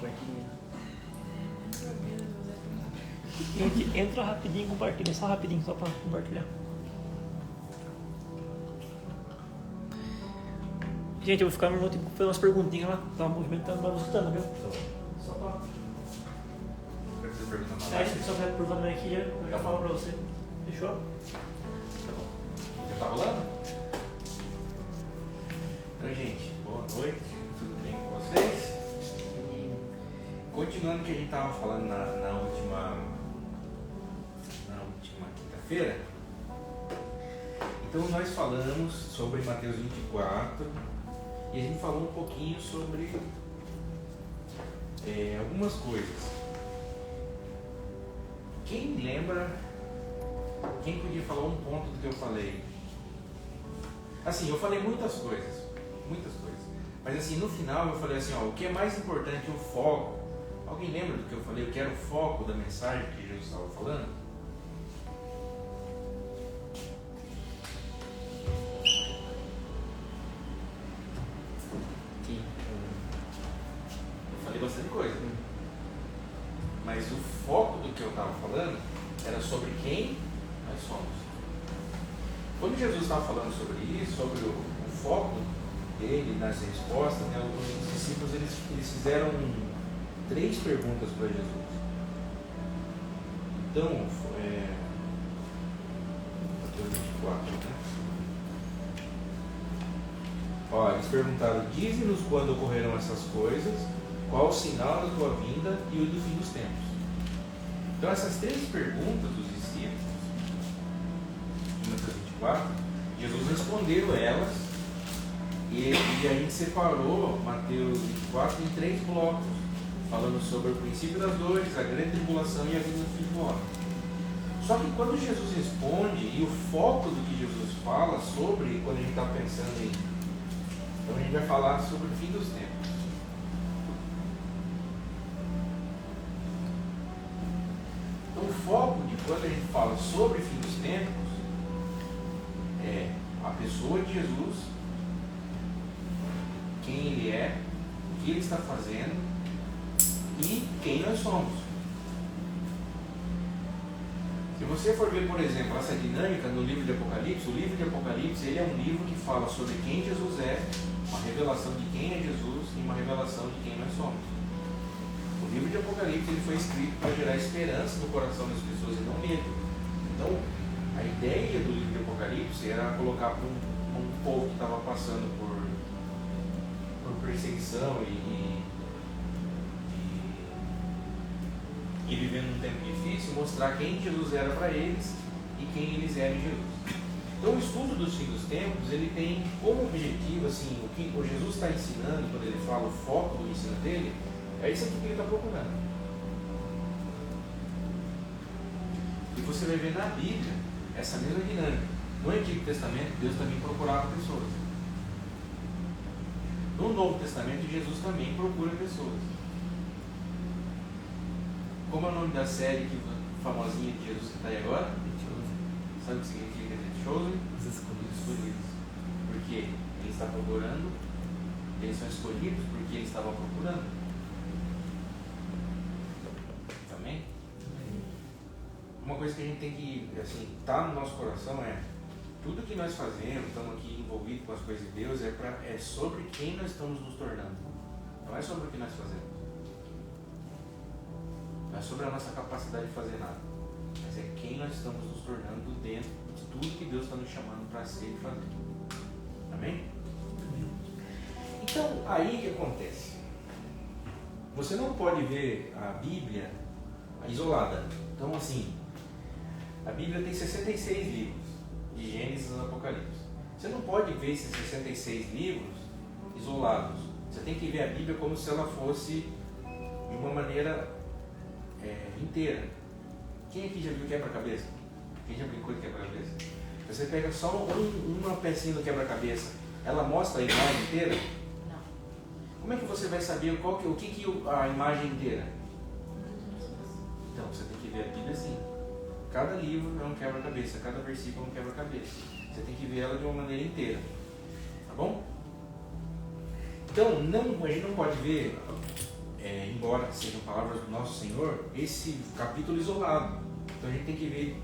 compartilha. Gente, entra rapidinho e compartilha, só rapidinho, só pra compartilhar. Gente, eu vou ficar no meu tempo fazer umas perguntinhas lá, tá movimentando, mas escutando, viu? Só pra... Você pergunta mais? Aí, se você estiver perguntando aqui, eu já falo pra você. Fechou? Tá bom. Já tá rolando? Então, gente, boa noite, tudo bem com vocês? E continuando o que a gente estava falando na última quinta-feira, então nós falamos sobre Mateus 24 e a gente falou um pouquinho sobre algumas coisas. Quem lembra, quem podia falar um ponto do que eu falei? Assim, eu falei muitas coisas, mas assim, no final eu falei assim, ó, o que é mais importante, o foco. Alguém lembra do que eu falei? O que era o foco da mensagem que Jesus estava falando? Sim. Eu falei bastante coisa, mas o foco do que eu estava falando era sobre quem nós somos. Quando Jesus estava falando sobre isso, sobre o foco dele nas respostas, né, os discípulos eles fizeram 3 perguntas para Jesus. Então, Mateus 24, né? Ó, eles perguntaram: dize-nos quando ocorrerão essas coisas, qual o sinal da tua vinda e o do fim dos tempos. Então, essas 3 perguntas dos discípulos, em Mateus 24, Jesus respondeu elas, e a gente separou Mateus 24 em 3 blocos, falando sobre o princípio das dores, a grande tribulação e a vinda do Filho do Homem. Só que quando Jesus responde, e o foco do que Jesus fala sobre, quando a gente está pensando em... Então a gente vai falar sobre o fim dos tempos. Então o foco de quando a gente fala sobre o fim dos tempos é a pessoa de Jesus, quem ele é, o que ele está fazendo e quem nós somos. Se você for ver, por exemplo, essa dinâmica no livro de Apocalipse, o livro de Apocalipse ele é um livro que fala sobre quem Jesus é, uma revelação de quem é Jesus e uma revelação de quem nós somos. O livro de Apocalipse ele foi escrito para gerar esperança no coração das pessoas e não medo. Então, a ideia do livro de Apocalipse era colocar para um povo que estava passando por perseguição e vivendo um tempo difícil, mostrar quem Jesus era para eles e quem eles eram em Jesus. Então o estudo dos fins dos tempos, ele tem como objetivo, assim, o que o Jesus está ensinando, quando ele fala o foco do ensino dele, é isso aqui que ele está procurando. E você vai ver na Bíblia essa mesma dinâmica. No Antigo Testamento, Deus também procurava pessoas. No Novo Testamento, Jesus também procura pessoas. Como é o nome da série famosinha de Jesus que está aí agora? Sabe o que significa The Chosen? Os escolhidos. Porque ele está procurando, eles são escolhidos porque ele estava procurando. Também? Uma coisa que a gente tem que, assim, tá no nosso coração é tudo que nós fazemos, estamos aqui envolvidos com as coisas de Deus, é sobre quem nós estamos nos tornando. Não é sobre o que nós fazemos. Não é sobre a nossa capacidade de fazer nada. Mas é quem nós estamos nos tornando dentro de tudo que Deus está nos chamando para ser e fazer. Amém? Então, aí o que acontece? Você não pode ver a Bíblia isolada. Então, assim, a Bíblia tem 66 livros, de Gênesis ao Apocalipse. Você não pode ver esses 66 livros isolados. Você tem que ver a Bíblia como se ela fosse de uma maneira inteira. Quem aqui já viu quebra-cabeça? Quem já brincou de quebra-cabeça? Você pega só uma pecinha do quebra-cabeça, ela mostra a imagem inteira? Não. Como é que você vai saber o que a imagem inteira? Então, você tem que ver a Bíblia assim. Cada livro é um quebra-cabeça, cada versículo é um quebra-cabeça. Você tem que ver ela de uma maneira inteira. Tá bom? Então, a gente não pode ver embora sejam palavras do nosso Senhor, esse capítulo isolado. Então a gente tem que ver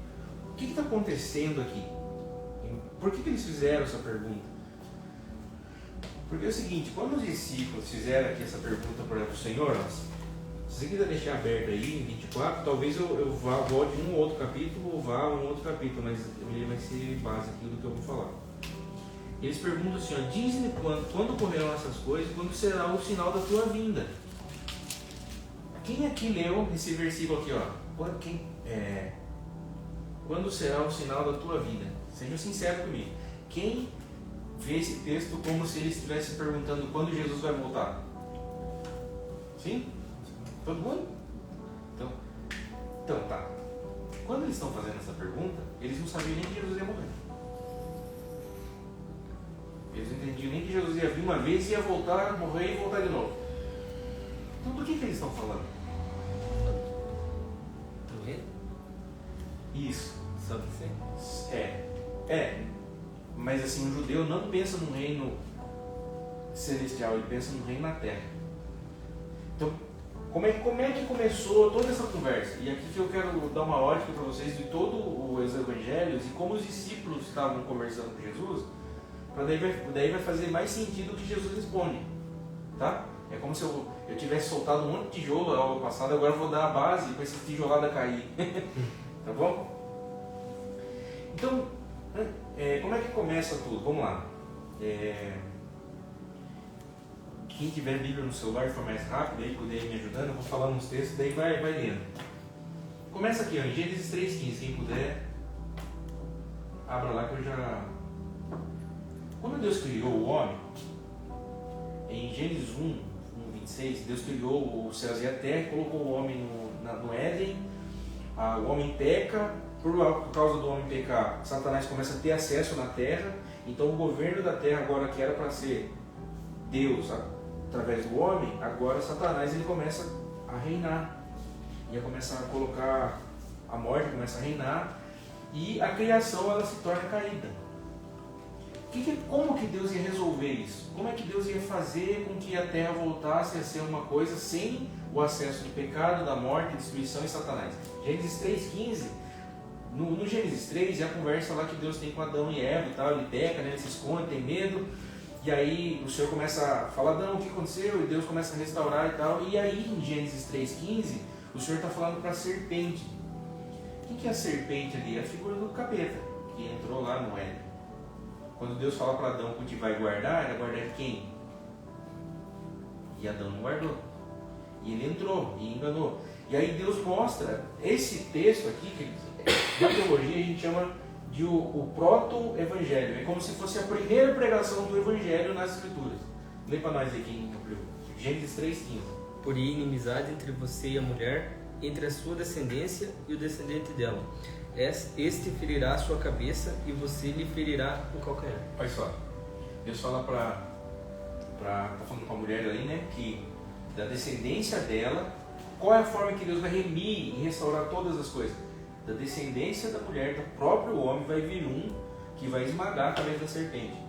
o que está acontecendo aqui. Por que eles fizeram essa pergunta? Porque é o seguinte, quando os discípulos fizeram aqui essa pergunta para o Senhor, se você quiser deixar aberto aí em 24, talvez eu volte em um outro capítulo ou vá a um outro capítulo, mas ele vai ser base aqui do que eu vou falar. Eles perguntam assim, ó, diz-me quando ocorrerão essas coisas, quando será o sinal da tua vinda. Quem aqui leu esse versículo aqui, ó? Quando será o sinal da tua vida? Seja sincero comigo. Quem vê esse texto como se ele estivesse perguntando quando Jesus vai voltar? Sim? Todo mundo? Então tá. Quando eles estão fazendo essa pergunta, eles não sabiam nem que Jesus ia morrer. Eles não entendiam nem que Jesus ia vir uma vez e ia voltar, morrer e voltar de novo. Então do que eles estão falando? Do reino? Isso. Sabe sim? Mas assim, o judeu não pensa num reino celestial, ele pensa num reino na terra. Então, como é que começou toda essa conversa? E aqui que eu quero dar uma ótica para vocês de todos os evangelhos e como os discípulos estavam conversando com Jesus, para daí vai fazer mais sentido o que Jesus responde, tá? É como se eu tivesse soltado um monte de tijolo na aula passada, agora eu vou dar a base para essa tijolada cair, tá bom? Então, como é que começa tudo? Vamos lá. Quem tiver Bíblia no celular e for mais rápido, aí puder ir me ajudando, eu vou falar uns textos, daí vai lendo. Começa aqui, ó, em Gênesis 3,15, quem puder, abra lá que eu já... Quando Deus criou o homem, em Gênesis 1:26, Deus criou os céus e a terra, colocou o homem no Éden, o homem peca, por causa do homem pecar, Satanás começa a ter acesso na terra, então o governo da terra agora que era para ser Deus através do homem, agora Satanás ele começa a reinar, ia começar a colocar a morte, começa a reinar, e a criação ela se torna caída. Como que Deus ia resolver isso? Como é que Deus ia fazer com que a terra voltasse a ser uma coisa sem o acesso do pecado, da morte, destruição e Satanás? Gênesis 3,15, no Gênesis 3 é a conversa lá que Deus tem com Adão e Eva e tal, ele peca, né, ele se esconde, tem medo, e aí o Senhor começa a falar, Adão, o que aconteceu? E Deus começa a restaurar e tal, e aí em Gênesis 3,15 o Senhor está falando para a serpente. O que é a serpente ali? É a figura do capeta, que entrou lá no Éden. Quando Deus fala para Adão cultivar e guardar, era guardar de quem? E Adão não guardou. E ele entrou e enganou. E aí Deus mostra esse texto aqui, que na teologia a gente chama de o proto-evangelho. É como se fosse a primeira pregação do evangelho nas escrituras. Lê para nós aí quem abriu. Gênesis 3,15. Porém, inimizade entre você e a mulher, entre a sua descendência e o descendente dela. Este ferirá a sua cabeça e você lhe ferirá o calcanhar. Olha só, Deus fala tá falando com a mulher ali, né, que da descendência dela, qual é a forma que Deus vai remir e restaurar todas as coisas? Da descendência da mulher, do próprio homem, vai vir um que vai esmagar a cabeça da serpente.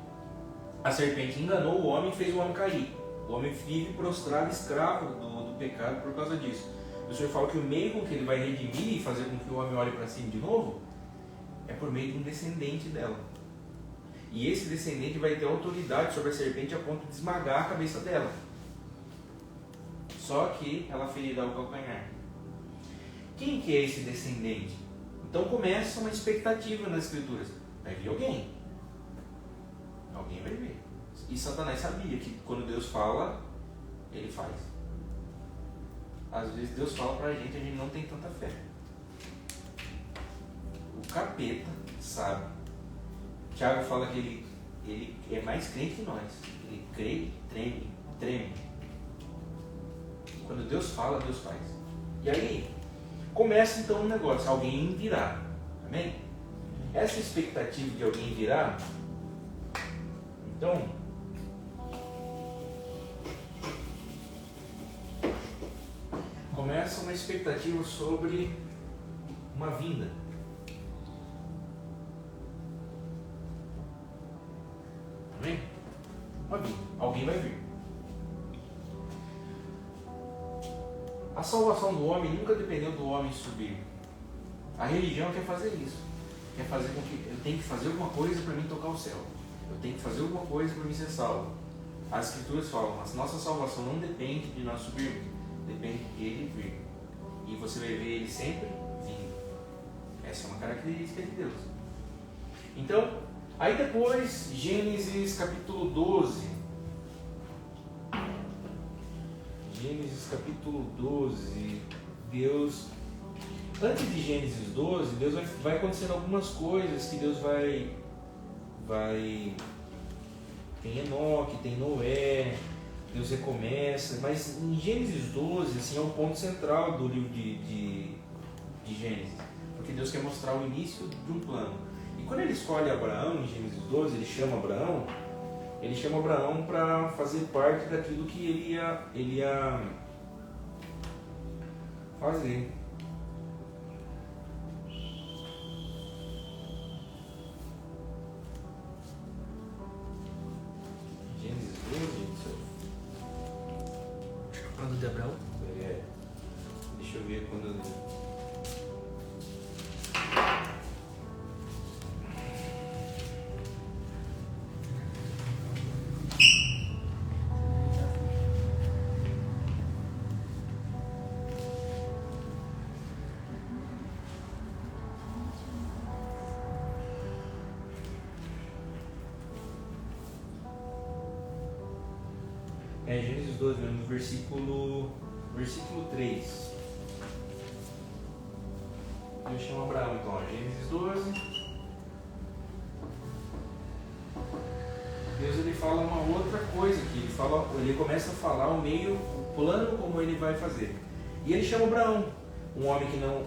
A serpente enganou o homem e fez o homem cair. O homem vive prostrado, escravo do pecado por causa disso. O Senhor fala que o meio com que ele vai redimir e fazer com que o homem olhe para cima de novo é por meio de um descendente dela. E esse descendente vai ter autoridade sobre a serpente a ponto de esmagar a cabeça dela. Só que ela ferirá o calcanhar. Quem que é esse descendente? Então começa uma expectativa nas escrituras. Vai vir alguém. Alguém vai vir. E Satanás sabia que quando Deus fala, ele faz. Às vezes Deus fala pra gente, a gente não tem tanta fé. O capeta sabe. Tiago fala que ele é mais crente que nós. Ele crê, treme. Quando Deus fala, Deus faz. E aí, começa então um negócio. Alguém virá. Amém? Essa expectativa de alguém virá, então, começa uma expectativa sobre uma vinda. Amém? Uma vinda. Alguém vai vir. A salvação do homem nunca dependeu do homem subir. A religião quer fazer isso. Quer fazer com que eu tenho que fazer alguma coisa para mim tocar o céu. Eu tenho que fazer alguma coisa para mim ser salvo. As escrituras falam, mas nossa salvação não depende de nós subirmos, depende de Ele vir. E você vai ver Ele sempre vindo. Essa é uma característica de Deus. Então, aí depois, Gênesis capítulo 12. Gênesis capítulo 12. Deus, antes de Gênesis 12, Deus vai acontecendo algumas coisas que Deus vai tem Enoque, tem Noé, Deus recomeça, mas em Gênesis 12 assim, é o ponto central do livro de Gênesis, porque Deus quer mostrar o início de um plano. E quando ele escolhe Abraão, em Gênesis 12, ele chama Abraão para fazer parte daquilo que ele ia fazer. Gênesis 12, Falando de Abraão? deixa eu ver quando. Gênesis 12, no versículo 3. Deus chama Abraão, então, Gênesis 12. Deus ele fala uma outra coisa aqui. Ele começa a falar o plano como ele vai fazer. E ele chama Abraão, um homem que não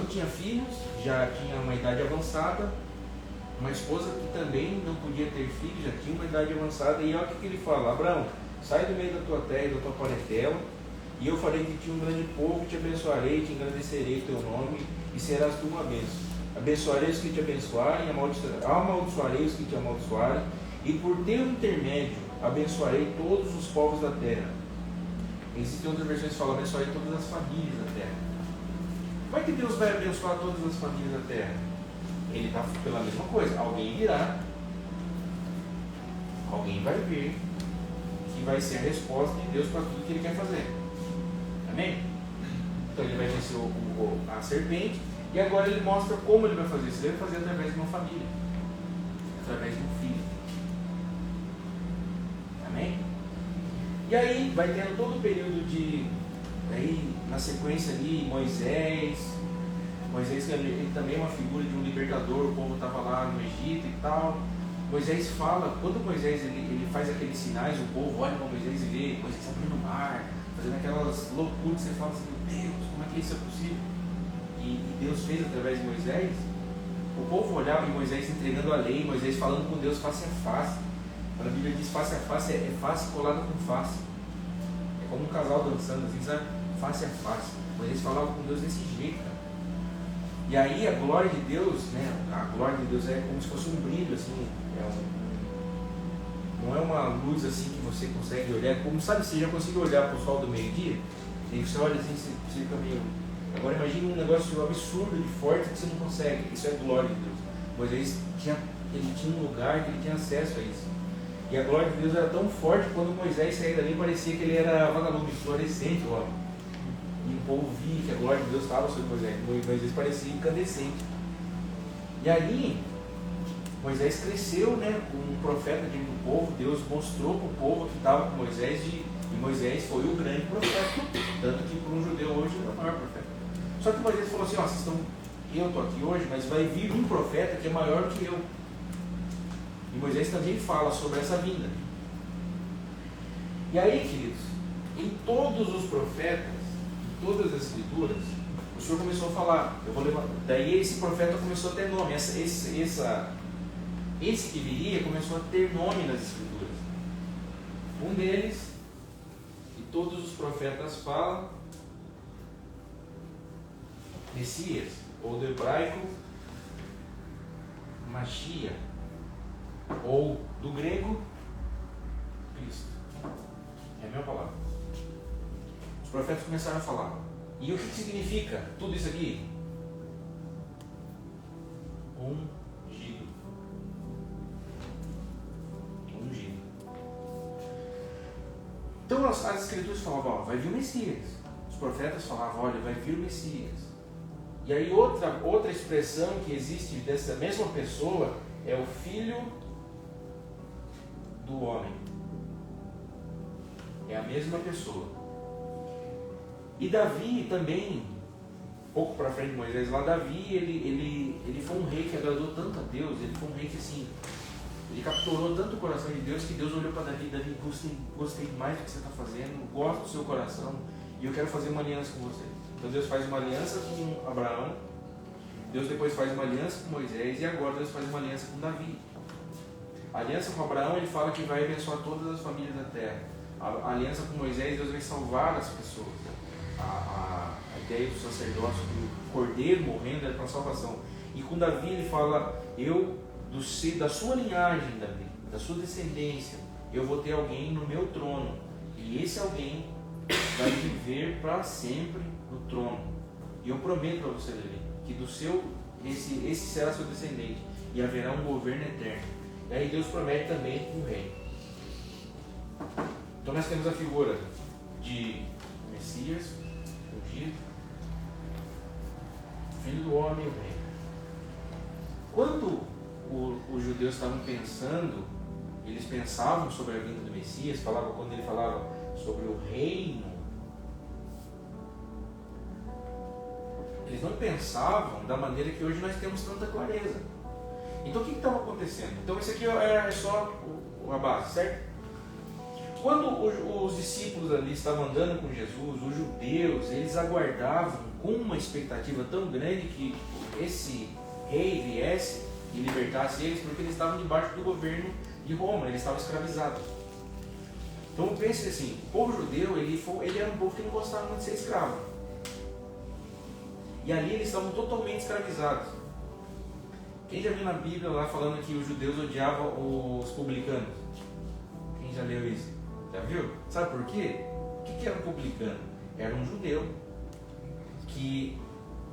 tinha filhos, já tinha uma idade avançada, uma esposa que também não podia ter filhos, já tinha uma idade avançada. E olha o que ele fala: Abraão, sai do meio da tua terra e da tua parentela, e eu farei de ti um grande povo, te abençoarei, te engrandecerei o teu nome, e serás tu uma bênção. Abençoarei os que te abençoarem, amaldiçoarei os que te amaldiçoarem, e por teu intermédio abençoarei todos os povos da terra. Existem outras versões que falam: abençoarei todas as famílias da terra. Como é que Deus vai abençoar todas as famílias da terra? Ele está pela mesma coisa. Alguém virá, alguém vai vir, que vai ser a resposta de Deus para tudo que Ele quer fazer. Amém? Então ele vai vencer a serpente, e agora ele mostra como ele vai fazer isso. Ele vai fazer através de uma família, através de um filho. Amém? E aí vai tendo todo o período aí na sequência ali, Moisés ele também é uma figura de um libertador. O povo estava lá no Egito e tal. Moisés fala, quando Moisés ele faz aqueles sinais, o povo olha para Moisés e vê Moisés abrindo o mar, fazendo aquelas loucuras, você fala assim: meu Deus, como é que isso é possível? E Deus fez através de Moisés. O povo olhava e Moisés entregando a lei, Moisés falando com Deus face a face. Quando a Bíblia diz face a face, é face colada com face. É como um casal dançando assim, sabe? Face a face. Moisés falava com Deus desse jeito, cara. E aí a glória de Deus, né? A glória de Deus é como se fosse um brilho, assim. Não é uma luz assim que você consegue olhar. Como sabe, você já conseguiu olhar para o sol do meio-dia? E você olha assim, você fica meio. Agora imagine um negócio absurdo de forte que você não consegue. Isso é a glória de Deus. Moisés tinha um lugar que ele tinha acesso a isso. E a glória de Deus era tão forte que quando Moisés saía dali parecia que ele era vagalume, fluorescente, ó. E o povo via que a glória de Deus estava sobre Moisés. Moisés parecia incandescente. E ali, Moisés cresceu, né, como um profeta diante do povo. Deus mostrou para o povo que estava com Moisés, e Moisés foi o grande profeta. Tanto que para um judeu hoje ele é o maior profeta. Só que Moisés falou assim: ó, eu estou aqui hoje, mas vai vir um profeta que é maior que eu. E Moisés também fala sobre essa vinda. E aí, queridos, em todos os profetas, em todas as escrituras, o Senhor começou a falar. Daí esse profeta começou a ter nome. Esse que viria começou a ter nome nas escrituras. Um deles, e todos os profetas falam, Messias, ou do hebraico, Mashiach, ou do grego, Cristo. É a mesma palavra. Os profetas começaram a falar. E o que significa tudo isso aqui? Ungido. Ungido. Então as escrituras falavam, ó, vai vir o Messias. Os profetas falavam, olha, vai vir o Messias. E aí outra expressão que existe dessa mesma pessoa é o Filho do Homem. É a mesma pessoa. E Davi também, pouco para frente de Moisés, lá Davi, ele foi um rei que agradou tanto a Deus, ele foi um rei que assim, ele capturou tanto o coração de Deus, que Deus olhou para Davi, Davi, gostei mais do que você está fazendo, gosto do seu coração, e eu quero fazer uma aliança com você. Então Deus faz uma aliança com Abraão, Deus depois faz uma aliança com Moisés, e agora Deus faz uma aliança com Davi. A aliança com Abraão, ele fala que vai abençoar todas as famílias da terra. A aliança com Moisés, Deus vai salvar as pessoas. A ideia do sacerdócio, do cordeiro morrendo era para salvação. E com Davi ele fala, da sua linhagem, Davi, da sua descendência, eu vou ter alguém no meu trono. E esse alguém vai viver para sempre no trono. E eu prometo para você, Davi, que esse será seu descendente. E haverá um governo eterno. E aí Deus promete também um rei. Então nós temos a figura de Messias, ungido, Filho do Homem e o Rei. Quando os judeus estavam pensando, eles pensavam sobre a vinda do Messias, quando ele falava sobre o reino, eles não pensavam da maneira que hoje nós temos tanta clareza. Então o que estava acontecendo? Então isso aqui é só a base, certo? Quando os discípulos ali estavam andando com Jesus, os judeus, eles aguardavam com uma expectativa tão grande que esse rei viesse e libertasse eles, porque eles estavam debaixo do governo de Roma, eles estavam escravizados. Então pense assim, o povo judeu, ele era um povo que não gostava muito de ser escravo. E ali eles estavam totalmente escravizados. Quem já viu na Bíblia lá falando que os judeus odiavam os publicanos? Quem já leu isso? Já viu? Sabe por quê? O que era um publicano? Era um judeu que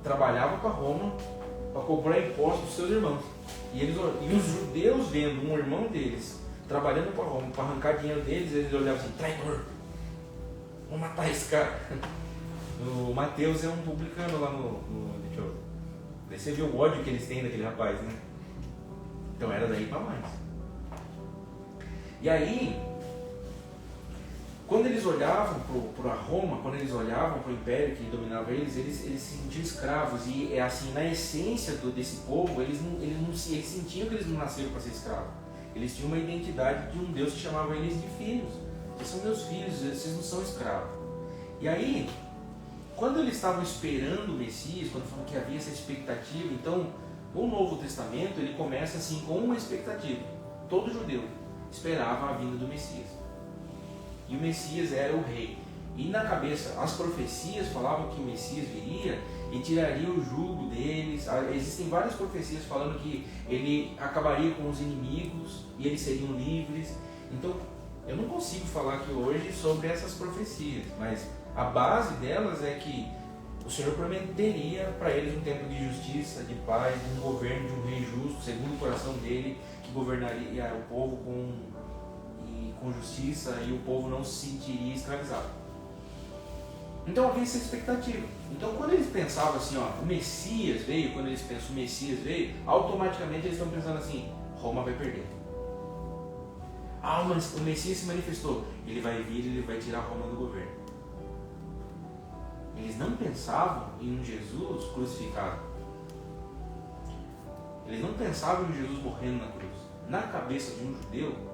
trabalhava para Roma para cobrar impostos dos seus irmãos. E os judeus vendo um irmão deles trabalhando para Roma para arrancar dinheiro deles, eles olhavam assim, traidor, vamos matar esse cara. O Mateus é um publicano lá deixa eu ver. Você viu o ódio que eles têm daquele rapaz, né? Então era daí para mais. E aí, quando eles olhavam para Roma, quando eles olhavam para o império que dominava eles se sentiam escravos. E é assim, na essência desse povo, eles sentiam que eles não nasceram para ser escravos. Eles tinham uma identidade de um Deus que chamava eles de filhos. Vocês são meus filhos, vocês não são escravos. E aí, quando eles estavam esperando o Messias, quando falam que havia essa expectativa, então o Novo Testamento ele começa assim com uma expectativa. Todo judeu esperava a vinda do Messias. E o Messias era o rei. E na cabeça, as profecias falavam que o Messias viria e tiraria o jugo deles. Existem várias profecias falando que ele acabaria com os inimigos e eles seriam livres. Então, eu não consigo falar aqui hoje sobre essas profecias, mas a base delas é que o Senhor prometeria para eles um tempo de justiça, de paz, de um governo de um rei justo, segundo o coração dele, que governaria o povo com justiça e o povo não se sentiria escravizado. Então havia essa expectativa. Então quando eles pensavam assim, o Messias veio, quando eles pensam o Messias veio, automaticamente eles estão pensando assim, Roma vai perder. Mas o Messias se manifestou, ele vai vir, ele vai tirar Roma do governo. Eles não pensavam em um Jesus crucificado. Eles não pensavam em Jesus morrendo na cruz. Na cabeça de um judeu,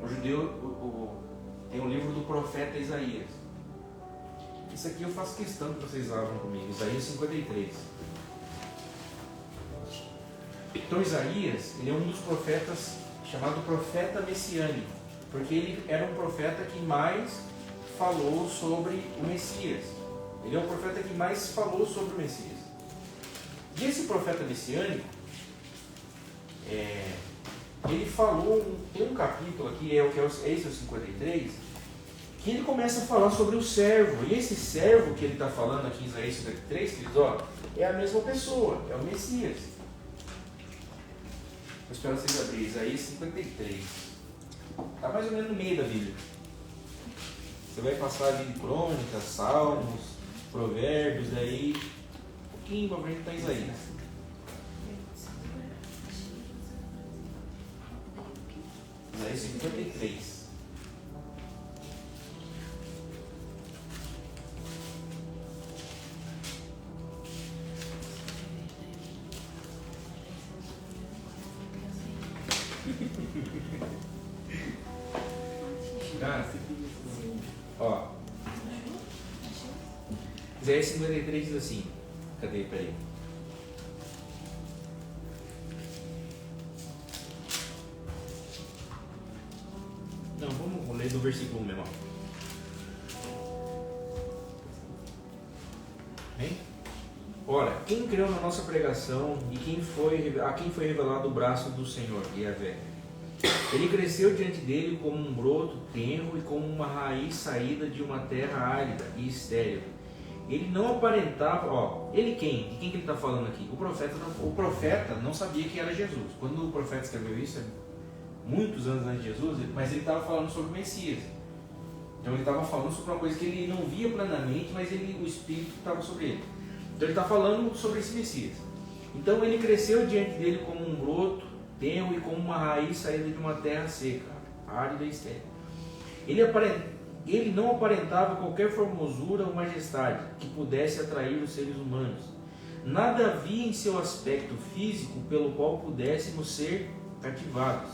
o judeu tem um livro do profeta Isaías. Isso aqui eu faço questão que vocês abram comigo. Isaías 53. Então Isaías, ele é um dos profetas chamado profeta messiânico, porque ele era um profeta que mais falou sobre o Messias. Ele é o profeta que mais falou sobre o Messias. E esse profeta messiânico, ele falou, tem um capítulo aqui, esse é o 53, que ele começa a falar sobre o servo. E esse servo que ele está falando aqui em Isaías 53, queridos, ó, é a mesma pessoa, é o Messias. Vou esperar vocês abrirem Isaías 53. Está mais ou menos no meio da Bíblia. Você vai passar ali de Crônicas, Salmos, Provérbios, daí um pouquinho para frente está Isaías. Isaías 53. Cara, ó, Isaías 53 diz assim, cadê? Peraí. Não, vamos ler do versículo 1 mesmo. Bem? Ora, quem creu na nossa pregação e a quem foi revelado o braço do Senhor, Yahvé? Ele cresceu diante dele como um broto tenro e como uma raiz saída de uma terra árida e estéril. Ele não aparentava, ó, ele quem? De quem que ele está falando aqui? O profeta não sabia que era Jesus. Quando o profeta escreveu isso, muitos anos antes de Jesus, mas ele estava falando sobre o Messias. Então ele estava falando sobre uma coisa que ele não via plenamente, mas o Espírito estava sobre ele. Então ele está falando sobre esse Messias. Então ele cresceu diante dele como um broto tenro e como uma raiz saída de uma terra seca, árida e estéril. Ele não aparentava qualquer formosura ou majestade que pudesse atrair os seres humanos. Nada havia em seu aspecto físico pelo qual pudéssemos ser cativados.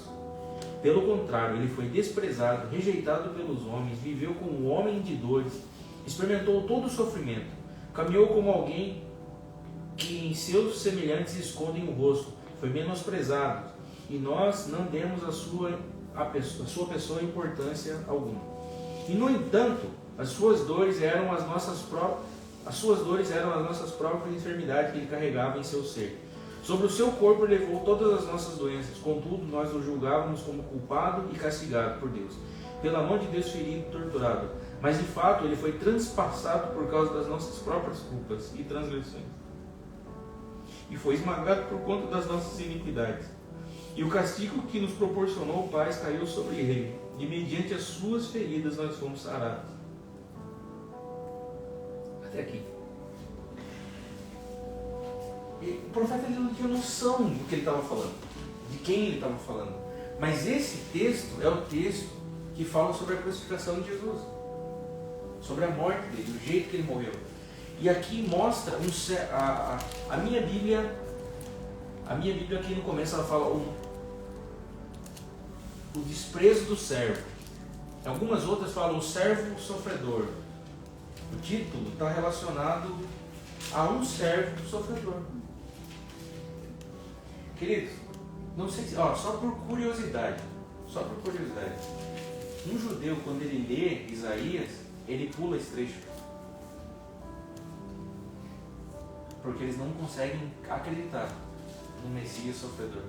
Pelo contrário, ele foi desprezado, rejeitado pelos homens, viveu como um homem de dores, experimentou todo o sofrimento, caminhou como alguém que em seus semelhantes escondem o rosto, foi menosprezado, e nós não demos a sua pessoa importância alguma. E no entanto, as suas dores eram as nossas próprias enfermidades que ele carregava em seu ser. Sobre o seu corpo ele levou todas as nossas doenças, contudo nós o julgávamos como culpado e castigado por Deus, pela mão de Deus ferido e torturado. Mas de fato ele foi transpassado por causa das nossas próprias culpas e transgressões, e foi esmagado por conta das nossas iniquidades. E o castigo que nos proporcionou paz caiu sobre ele, e mediante as suas feridas nós fomos sarados. Até aqui. E o profeta ele não tinha noção do que ele estava falando, de quem ele estava falando. Mas esse texto é o texto que fala sobre a crucificação de Jesus, sobre a morte dele, o jeito que ele morreu. E aqui mostra a minha Bíblia aqui no começo ela fala o desprezo do servo. Algumas outras falam o servo sofredor. O título está relacionado a um servo sofredor. Queridos, não sei se, só por curiosidade, um judeu quando ele lê Isaías, ele pula esse trecho, porque eles não conseguem acreditar no Messias sofredor.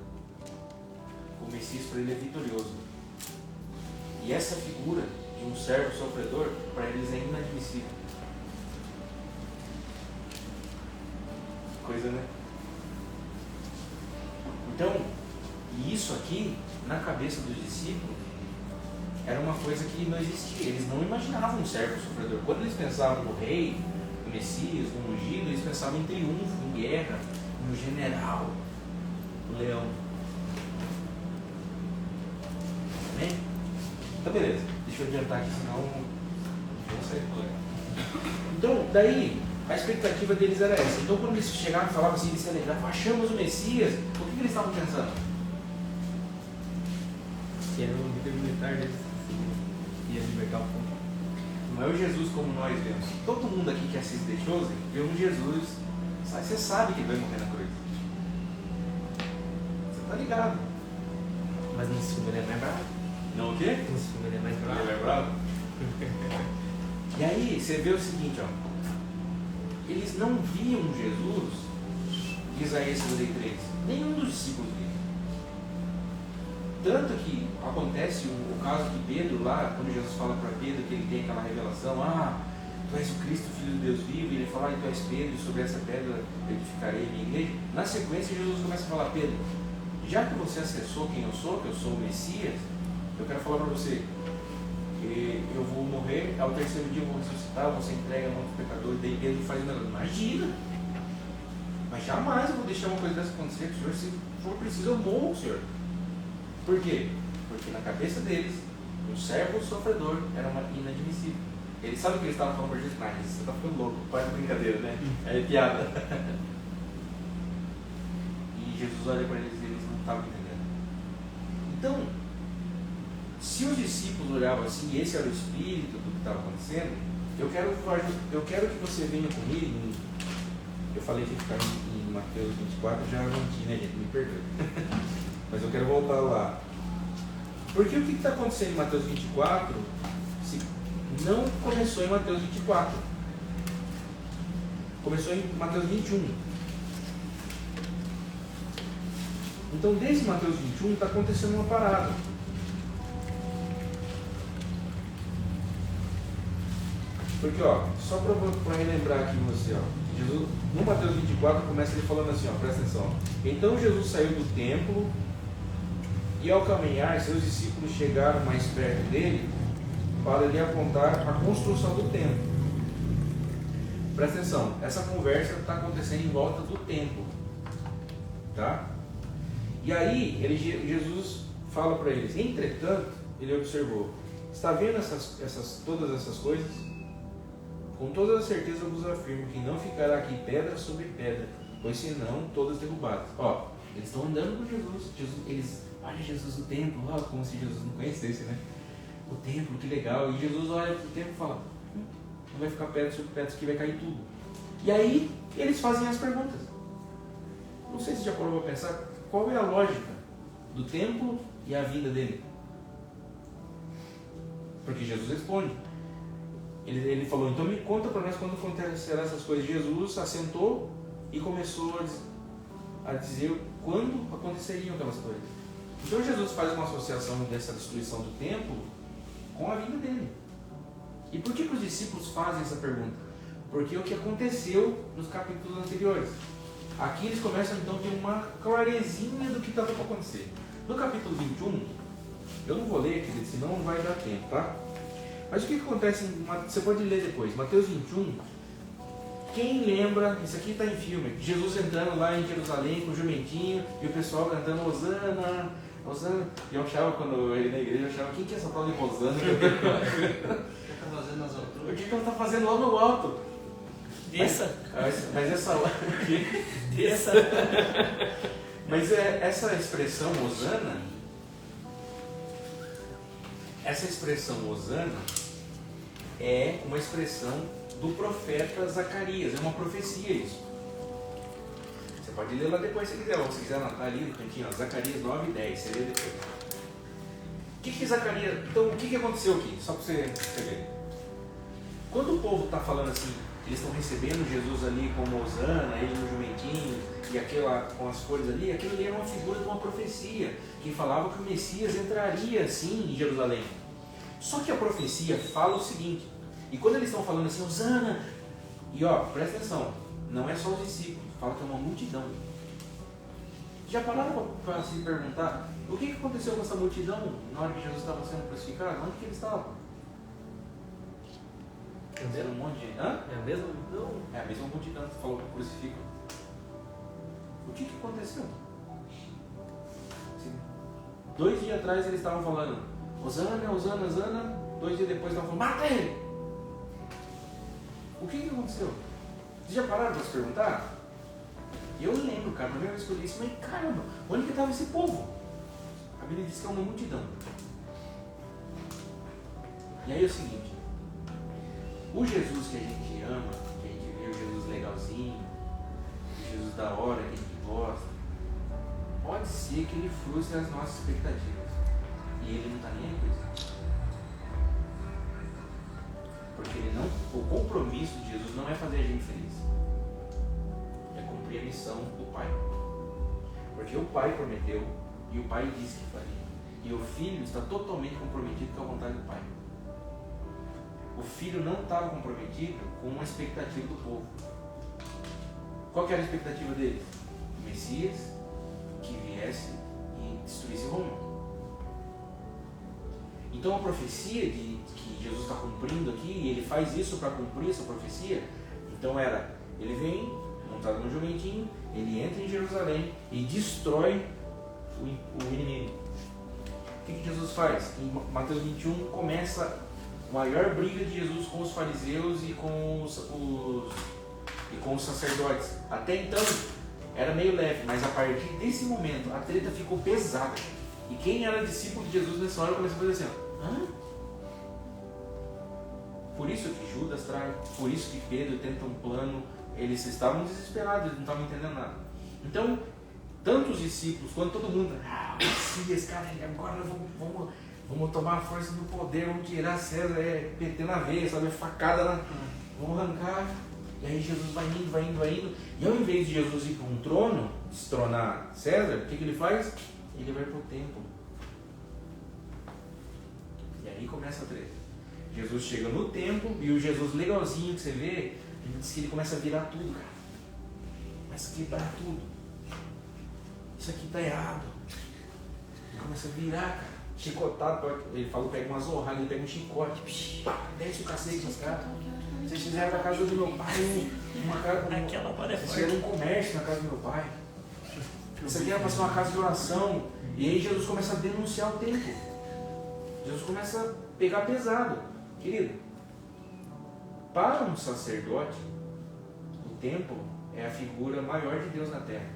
O Messias para ele é vitorioso. E essa figura de um servo sofredor, para eles é inadmissível. Coisa, né? Então, isso aqui, na cabeça dos discípulos, era uma coisa que não existia. Eles não imaginavam um servo sofredor. Quando eles pensavam no rei, no Messias, no ungido, eles pensavam em triunfo, em guerra, no general, no leão. Amém? Então beleza, deixa eu adiantar aqui, senão eu vou sair do lugar. Então, daí, a expectativa deles era essa. Então quando eles chegaram e falavam assim, eles se alegravam, achamos o Messias, o que eles estavam pensando? Que era o líder militar deles, ia libertar o povo. Não é o Jesus como nós vemos. Todo mundo aqui que assiste The Chosen vê um Jesus, você sabe que ele vai morrer na cruz. Você está ligado. Mas nesse filme ele é mais bravo. Não o quê? Nesse filme ele é mais bravo. Ele é bravo? E aí, você vê o seguinte, eles não viam Jesus de Isaías 53. Nenhum dos discípulos via. Tanto que acontece o caso de Pedro lá, quando Jesus fala para Pedro que ele tem aquela revelação, tu és o Cristo, Filho do Deus vivo, e ele fala, tu és Pedro, e sobre essa pedra edificarei minha igreja. Na sequência, Jesus começa a falar, Pedro, já que você acessou quem eu sou, que eu sou o Messias, eu quero falar para você que eu vou morrer, ao terceiro dia eu vou ressuscitar, você entrega a mão dos pecadores, daí Pedro faz um negócio, imagina, mas jamais eu vou deixar uma coisa dessa acontecer com o Senhor, se for preciso eu morro com o Senhor. Por quê? Porque na cabeça deles, um servo sofredor era uma inadmissível. Eles sabem que eles estavam falando para Jesus, mas você está ficando louco, faz brincadeira, né? É piada. E Jesus olha para eles e eles não estavam entendendo. Então, se os discípulos olhavam assim, e esse era o espírito do que estava acontecendo, eu quero que você venha comigo. Eu falei que ia ficar em Mateus 24, já menti, né, gente? Me perdoe. Mas eu quero voltar lá. Porque o que está acontecendo em Mateus 24 se não começou em Mateus 24? Começou em Mateus 21. Então, desde Mateus 21 está acontecendo uma parada. Porque, só para relembrar aqui você, Jesus, no Mateus 24 começa ele falando assim, presta atenção. Então Jesus saiu do templo e ao caminhar, seus discípulos chegaram mais perto dele para lhe apontar a construção do templo. Presta atenção, essa conversa está acontecendo em volta do templo. Tá? E aí, Jesus fala para eles, entretanto, ele observou, está vendo todas essas coisas? Com toda a certeza eu vos afirmo que não ficará aqui pedra sobre pedra, pois senão todas derrubadas. Eles estão andando com Jesus, olha Jesus no templo, como se Jesus não conhecesse, né? O templo, que legal. E Jesus olha para o templo e fala, não vai ficar pedra sobre pedra, isso aqui vai cair tudo. E aí, eles fazem as perguntas. Não sei se já parou para pensar, qual é a lógica do templo e a vinda dele? Porque Jesus responde. Ele falou, então me conta para nós quando acontecerão essas coisas. Jesus assentou e começou a dizer quando aconteceriam aquelas coisas. Então Jesus faz uma associação dessa destruição do templo com a vinda dele. E por que os discípulos fazem essa pergunta? Porque é o que aconteceu nos capítulos anteriores. Aqui eles começam então a ter uma clarezinha do que estava para acontecer. No capítulo 21, eu não vou ler aqui, senão não vai dar tempo, tá? Mas o que acontece, você pode ler depois, Mateus 21, quem lembra, isso aqui está em filme, Jesus entrando lá em Jerusalém com o jumentinho e o pessoal cantando Hosana, Hosana, e eu achava, quando eu ia na igreja, eu achava, quem que é essa tal de Hosana? O que está fazendo nas alturas? O que ela está fazendo lá no alto? Desça. Mas essa... Desça. Mas essa expressão Hosana, é uma expressão do profeta Zacarias, é uma profecia isso. Você pode ler lá depois se quiser, ou se quiser anotar ali no cantinho, Zacarias 9 e 10, você lê depois. Então o que aconteceu aqui? Só para você ver. Quando o povo está falando assim, eles estão recebendo Jesus ali como Hosana, ele no jumentinho, e aquela com as folhas ali, aquilo ali era uma figura de uma profecia, que falava que o Messias entraria sim em Jerusalém. Só que a profecia fala o seguinte, e quando eles estão falando assim, Hosana, e presta atenção, não é só os discípulos, fala que é uma multidão. Já pararam para se perguntar, o que aconteceu com essa multidão na hora que Jesus estava sendo crucificado? Onde que eles estavam? Era um monte de gente. Hã? É a mesma multidão? É a mesma multidão que falou que crucificam. O que aconteceu? 2 dias atrás eles estavam falando Hosana, Hosana, Hosana. 2 dias depois estavam falando, mata ele! O que aconteceu? Vocês já pararam para se perguntar? E eu lembro, cara, na primeira vez que eu li isso, mas caramba, onde que estava esse povo? A Bíblia diz que é uma multidão. E aí é o seguinte, o Jesus que a gente ama, que a gente vê, o Jesus legalzinho, o Jesus da hora que a gente gosta, pode ser que ele frustre as nossas expectativas. E ele não está nem aí com isso. Porque o compromisso de Jesus não é fazer a gente feliz. É cumprir a missão do Pai. Porque o Pai prometeu e o Pai disse que faria. E o filho está totalmente comprometido com a vontade do pai. O filho não estava comprometido com uma expectativa do povo. Qual que era a expectativa dele? O Messias que viesse e destruísse Roma. Então a profecia que Jesus está cumprindo aqui, e ele faz isso para cumprir essa profecia, então era, ele vem montado no jumentinho, ele entra em Jerusalém e destrói o inimigo. O que Jesus faz? Em Mateus 21 começa a maior briga de Jesus com os fariseus e com os sacerdotes. Até então era meio leve, mas a partir desse momento a treta ficou pesada. E quem era discípulo de Jesus nessa hora começou a fazer assim, hã? Por isso que Judas trai, por isso que Pedro tenta um plano. Eles estavam desesperados, eles não estavam entendendo nada. Então, tanto os discípulos quanto todo mundo, Messias, cara, agora vamos tomar a força do poder, vamos tirar César, PT na veia, sabe, facada vamos arrancar. E aí Jesus vai indo. E ao invés de Jesus ir para um trono, destronar César, o que ele faz? Ele vai para o templo. E aí começa a treta. Jesus chega no templo e o Jesus legalzinho que você vê, ele diz que ele começa a virar tudo, cara. Começa a quebrar tudo. Isso aqui tá errado. Ele começa a virar, cara. Chicotado, ele falou, pega uma zorrada, ele pega um chicote, pá, desce o cacete nos caras. Vocês fizeram na casa do meu pai vocês fizeram um comércio na casa do meu pai. Isso aqui era para ser uma casa de oração. E aí Jesus começa a denunciar o templo. Jesus começa a pegar pesado. Querido, para um sacerdote, o templo é a figura maior de Deus na terra.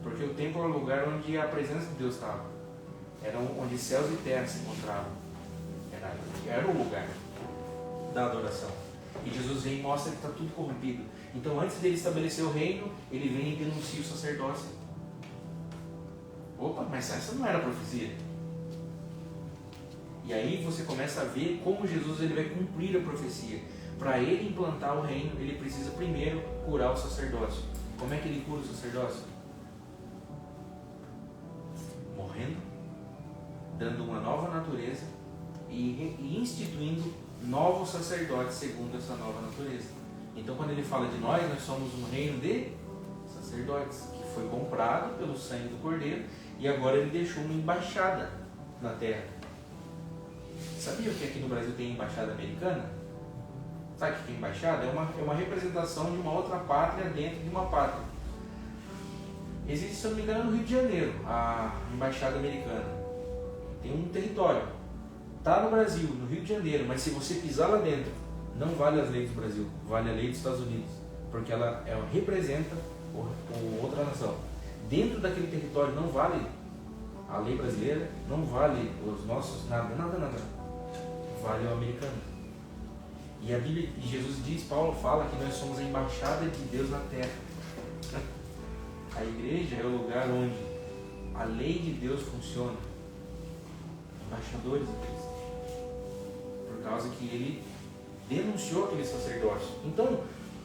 Porque o templo era o lugar onde a presença de Deus estava. Era onde céus e terra se encontravam. Era o lugar da adoração. E Jesus vem e mostra que está tudo corrompido. Então, antes dele estabelecer o reino, ele vem e denuncia o sacerdócio. Opa, mas essa não era a profecia. E aí você começa a ver como Jesus ele vai cumprir a profecia. Para ele implantar o reino, ele precisa primeiro curar o sacerdócio. Como é que ele cura o sacerdócio? Morrendo, dando uma nova natureza e instituindo novos sacerdotes segundo essa nova natureza. Então, quando ele fala de nós somos um reino de sacerdotes, que foi comprado pelo sangue do Cordeiro, e agora ele deixou uma embaixada na terra. Sabia que aqui no Brasil tem embaixada americana? Sabe o que é embaixada? É uma representação de uma outra pátria dentro de uma pátria. Existe, se eu não me engano, no Rio de Janeiro, a embaixada americana. Tem um território. Está no Brasil, no Rio de Janeiro, mas se você pisar lá dentro, não vale as leis do Brasil, vale a lei dos Estados Unidos, porque ela representa outra nação. Dentro daquele território não vale a lei brasileira, não vale os nossos, nada. Vale o americano. E a Bíblia, e Jesus diz, Paulo fala que nós somos a embaixada de Deus na terra. A igreja é o lugar onde a lei de Deus funciona. Embaixadores de Cristo. Por causa que ele denunciou aquele sacerdócio. Então,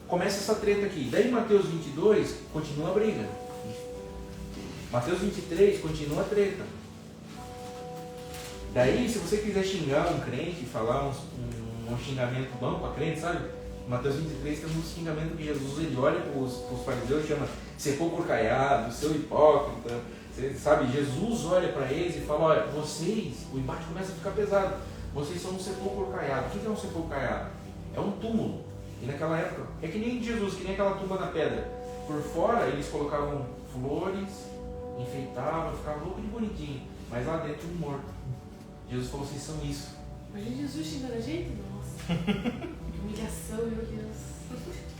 começa essa treta aqui. Daí Mateus 22, continua a briga. Mateus 23, continua a treta. Daí, se você quiser xingar um crente, falar um xingamento bom para crente, sabe? Mateus 23 tem um xingamento que Jesus ele olha para os fariseus e chama sepulcro caiado, seu hipócrita. Você, sabe? Jesus olha para eles e fala, olha, vocês, o embate começa a ficar pesado. Vocês são um sepulcro caiado. O que é um sepulcro caiado? É um túmulo. E naquela época, é que nem Jesus, que nem aquela tumba na pedra. Por fora eles colocavam flores, enfeitavam, ficava louco de bonitinho. Mas lá dentro um morto. Jesus falou, vocês são isso. Imagina Jesus xingando a gente? Nossa. Que humilhação, meu Deus.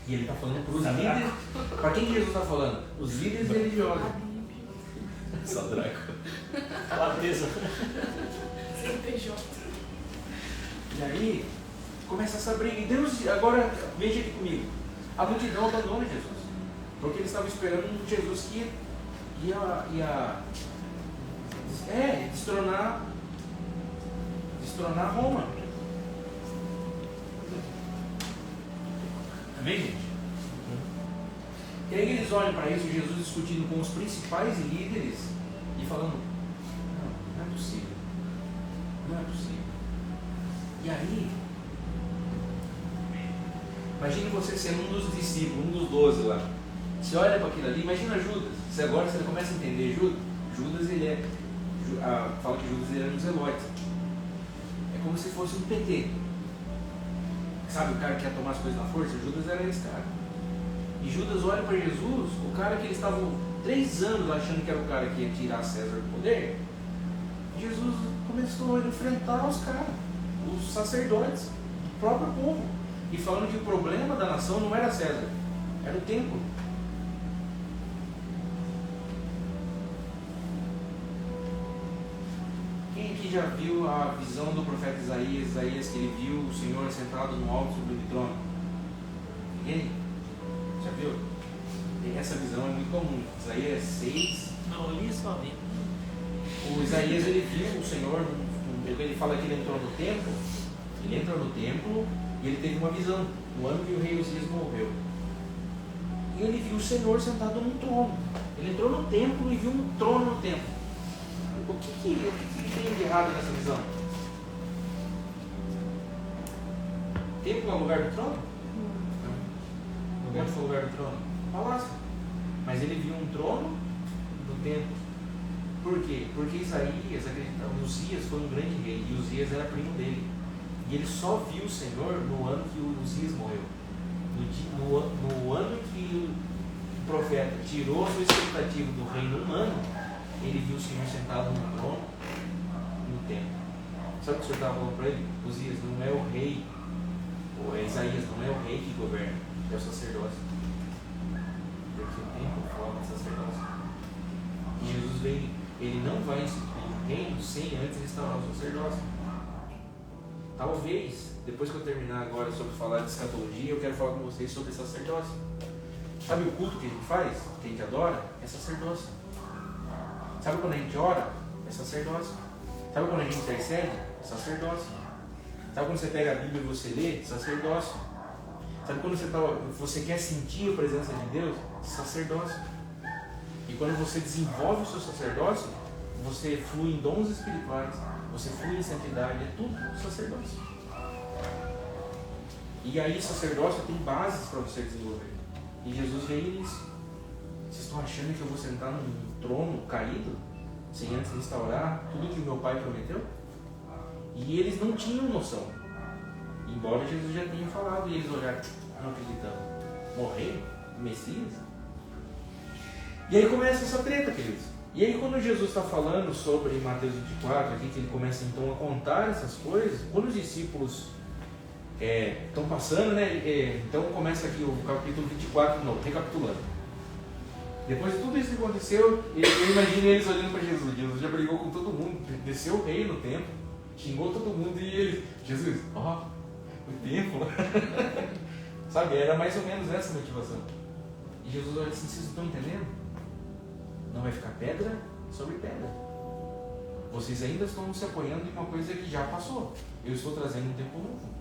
E ele está falando para os líderes. Para quem que Jesus está falando? Os líderes religiosos. Sadraco. Calabresa. CPJ. E aí, começa essa briga. E Deus, agora, veja aqui comigo. A multidão abandona Jesus. Porque eles estavam esperando um Jesus que ia destronar Roma. Amém, gente? E aí eles olham para isso, Jesus discutindo com os principais líderes e falando, não é possível. Não é possível. E aí, imagine você sendo um dos discípulos, um dos 12 lá. Você olha para aquilo ali, imagina Judas. Agora você começa a entender Judas. Judas, ele fala que Judas era um zelote. É como se fosse um PT. Sabe o cara que quer tomar as coisas na força? Judas era esse cara. E Judas olha para Jesus, o cara que eles estavam 3 anos achando que era o cara que ia tirar César do poder. Jesus começou a enfrentar os caras, os sacerdotes, o próprio povo. E falando que o problema da nação não era César, era o templo. Quem aqui já viu a visão do profeta Isaías? Isaías que ele viu o Senhor sentado no alto sobre o trono? Ninguém? Já viu? E essa visão é muito comum. Isaías 6. Não, eu li só ali. O Isaías ele viu o Senhor, ele fala que ele entrou no templo. Ele entrou no templo e ele teve uma visão no ano que o rei Uzias morreu. E ele viu o Senhor sentado num trono. Ele entrou no templo e viu um trono no templo. O que tem de errado nessa visão? Templo é o lugar do trono? Não. Onde foi o lugar do trono? Palácio. Mas ele viu um trono no templo. Por quê? Porque Isaías acreditava que Uzias foi um grande rei e Uzias era primo dele. E ele só viu o Senhor no ano que o Uzias morreu. No ano que o profeta tirou a sua expectativa do reino humano, ele viu o Senhor sentado no trono no templo. Sabe o que o Senhor estava falando para ele? Uzias não é o rei, ou Isaías não é o rei que governa, é o sacerdócio. Porque o templo forma de sacerdócio. E Jesus veio, ele não vai instituir o reino sem antes restaurar o sacerdócio. Talvez, depois que eu terminar agora sobre falar de escatologia, eu quero falar com vocês sobre sacerdócio. Sabe o culto que a gente faz, que a gente adora? É sacerdócio. Sabe quando a gente ora? É sacerdócio. Sabe quando a gente intercede? É sacerdócio. Sabe quando você pega a Bíblia e você lê? Sacerdócio. Sabe quando você quer sentir a presença de Deus? Sacerdócio. E quando você desenvolve o seu sacerdócio, você flui em dons espirituais, você flui em santidade, é tudo sacerdócio. E aí sacerdócio tem bases para você desenvolver. E Jesus veio nisso. Vocês estão achando que eu vou sentar num trono caído, sem antes restaurar tudo que o meu pai prometeu? E eles não tinham noção. Embora Jesus já tenha falado, e eles olharam, não acreditando. Morrer? Messias? E aí começa essa treta, queridos. E aí quando Jesus está falando sobre Mateus 24, aqui que ele começa então a contar essas coisas, quando os discípulos estão passando, né? Então começa aqui o capítulo 24 de novo, recapitulando. Depois de tudo isso que aconteceu, eu imagino eles olhando para Jesus. Jesus já brigou com todo mundo, desceu o rei no templo, xingou todo mundo e ele, Jesus, o templo. Sabe, era mais ou menos essa motivação. E Jesus olha assim, vocês estão entendendo? Não vai ficar pedra sobre pedra. Vocês ainda estão se apoiando em uma coisa que já passou. Eu estou trazendo um tempo novo.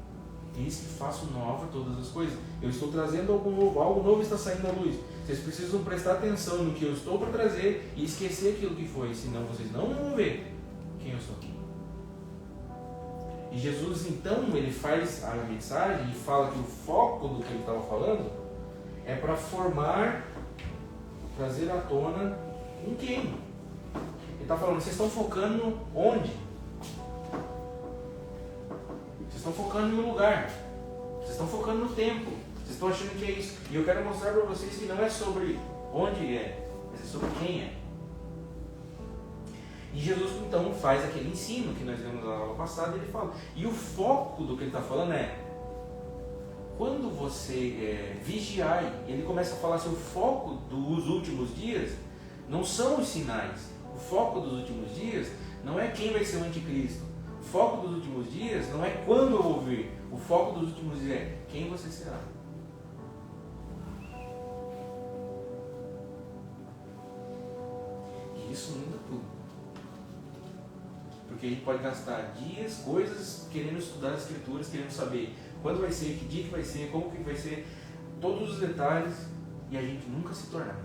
Eis que faço nova todas as coisas. Eu estou trazendo algo novo está saindo à luz. Vocês precisam prestar atenção no que eu estou para trazer e esquecer aquilo que foi, senão vocês não vão ver quem eu sou. E Jesus então, ele faz a mensagem e fala que o foco do que ele estava falando é para formar, trazer à tona um quem. Ele está falando, vocês estão focando onde? Vocês estão focando no lugar. Vocês estão focando no tempo. Vocês estão achando que é isso. E eu quero mostrar para vocês que não é sobre onde é, mas é sobre quem é. E Jesus então faz aquele ensino que nós vimos na aula passada, ele fala. E o foco do que ele está falando é, quando você vigiai, ele começa a falar assim, o foco dos últimos dias não são os sinais. O foco dos últimos dias não é quem vai ser o anticristo. O foco dos últimos dias não é quando eu vou vir. O foco dos últimos dias é quem você será. E isso muda tudo. Porque a gente pode gastar dias, coisas, querendo estudar as escrituras, querendo saber quando vai ser, que dia que vai ser, como que vai ser, todos os detalhes, e a gente nunca se tornar.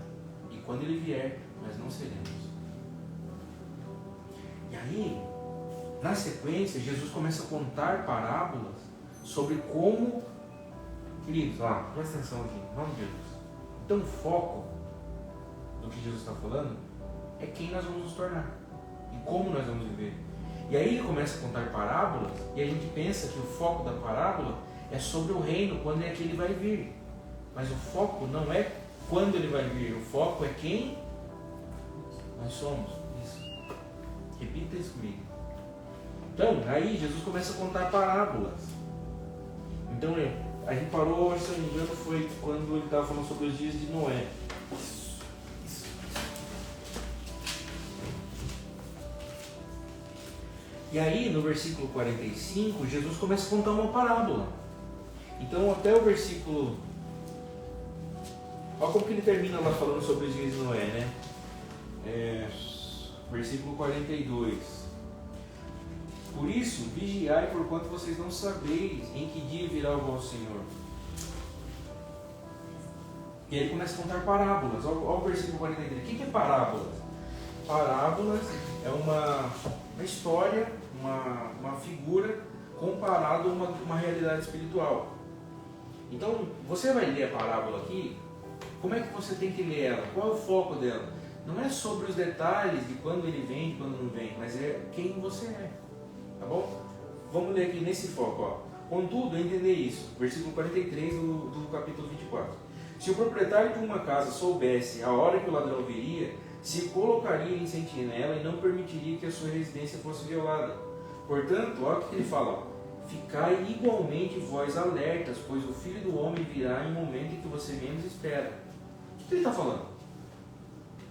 E quando ele vier, nós não seremos. E aí, Na sequência, Jesus começa a contar parábolas sobre como... Queridos, presta atenção aqui, em nome de Jesus. Então o foco do que Jesus está falando é quem nós vamos nos tornar e como nós vamos viver. E aí ele começa a contar parábolas e a gente pensa que o foco da parábola é sobre o reino, quando é que ele vai vir. Mas o foco não é quando ele vai vir, o foco é quem nós somos. Isso. Repita isso comigo. Então, aí Jesus começa a contar parábolas. Então, a gente parou, se não me engano, foi quando ele estava falando sobre os dias de Noé. Isso. E aí, no versículo 45, Jesus começa a contar uma parábola. Então, até o versículo... Olha como que ele termina lá falando sobre os dias de Noé, né? Versículo 42. Por isso, vigiai, porquanto vocês não sabeis em que dia virá o vosso Senhor. E aí ele começa a contar parábolas. Olha o versículo 43. O que é parábolas? Parábolas é uma história, uma figura comparada a uma realidade espiritual. Então, você vai ler a parábola aqui, como é que você tem que ler ela? Qual é o foco dela? Não é sobre os detalhes de quando ele vem e quando não vem, mas é quem você é. Tá bom? Vamos ler aqui nesse foco. Contudo, entender isso. Versículo 43 do capítulo 24. Se o proprietário de uma casa soubesse a hora que o ladrão viria, se colocaria em sentinela e não permitiria que a sua residência fosse violada. Portanto, olha o que ele fala. Ficai igualmente vós alertas, pois o Filho do Homem virá em um momento em que você menos espera. O que ele está falando?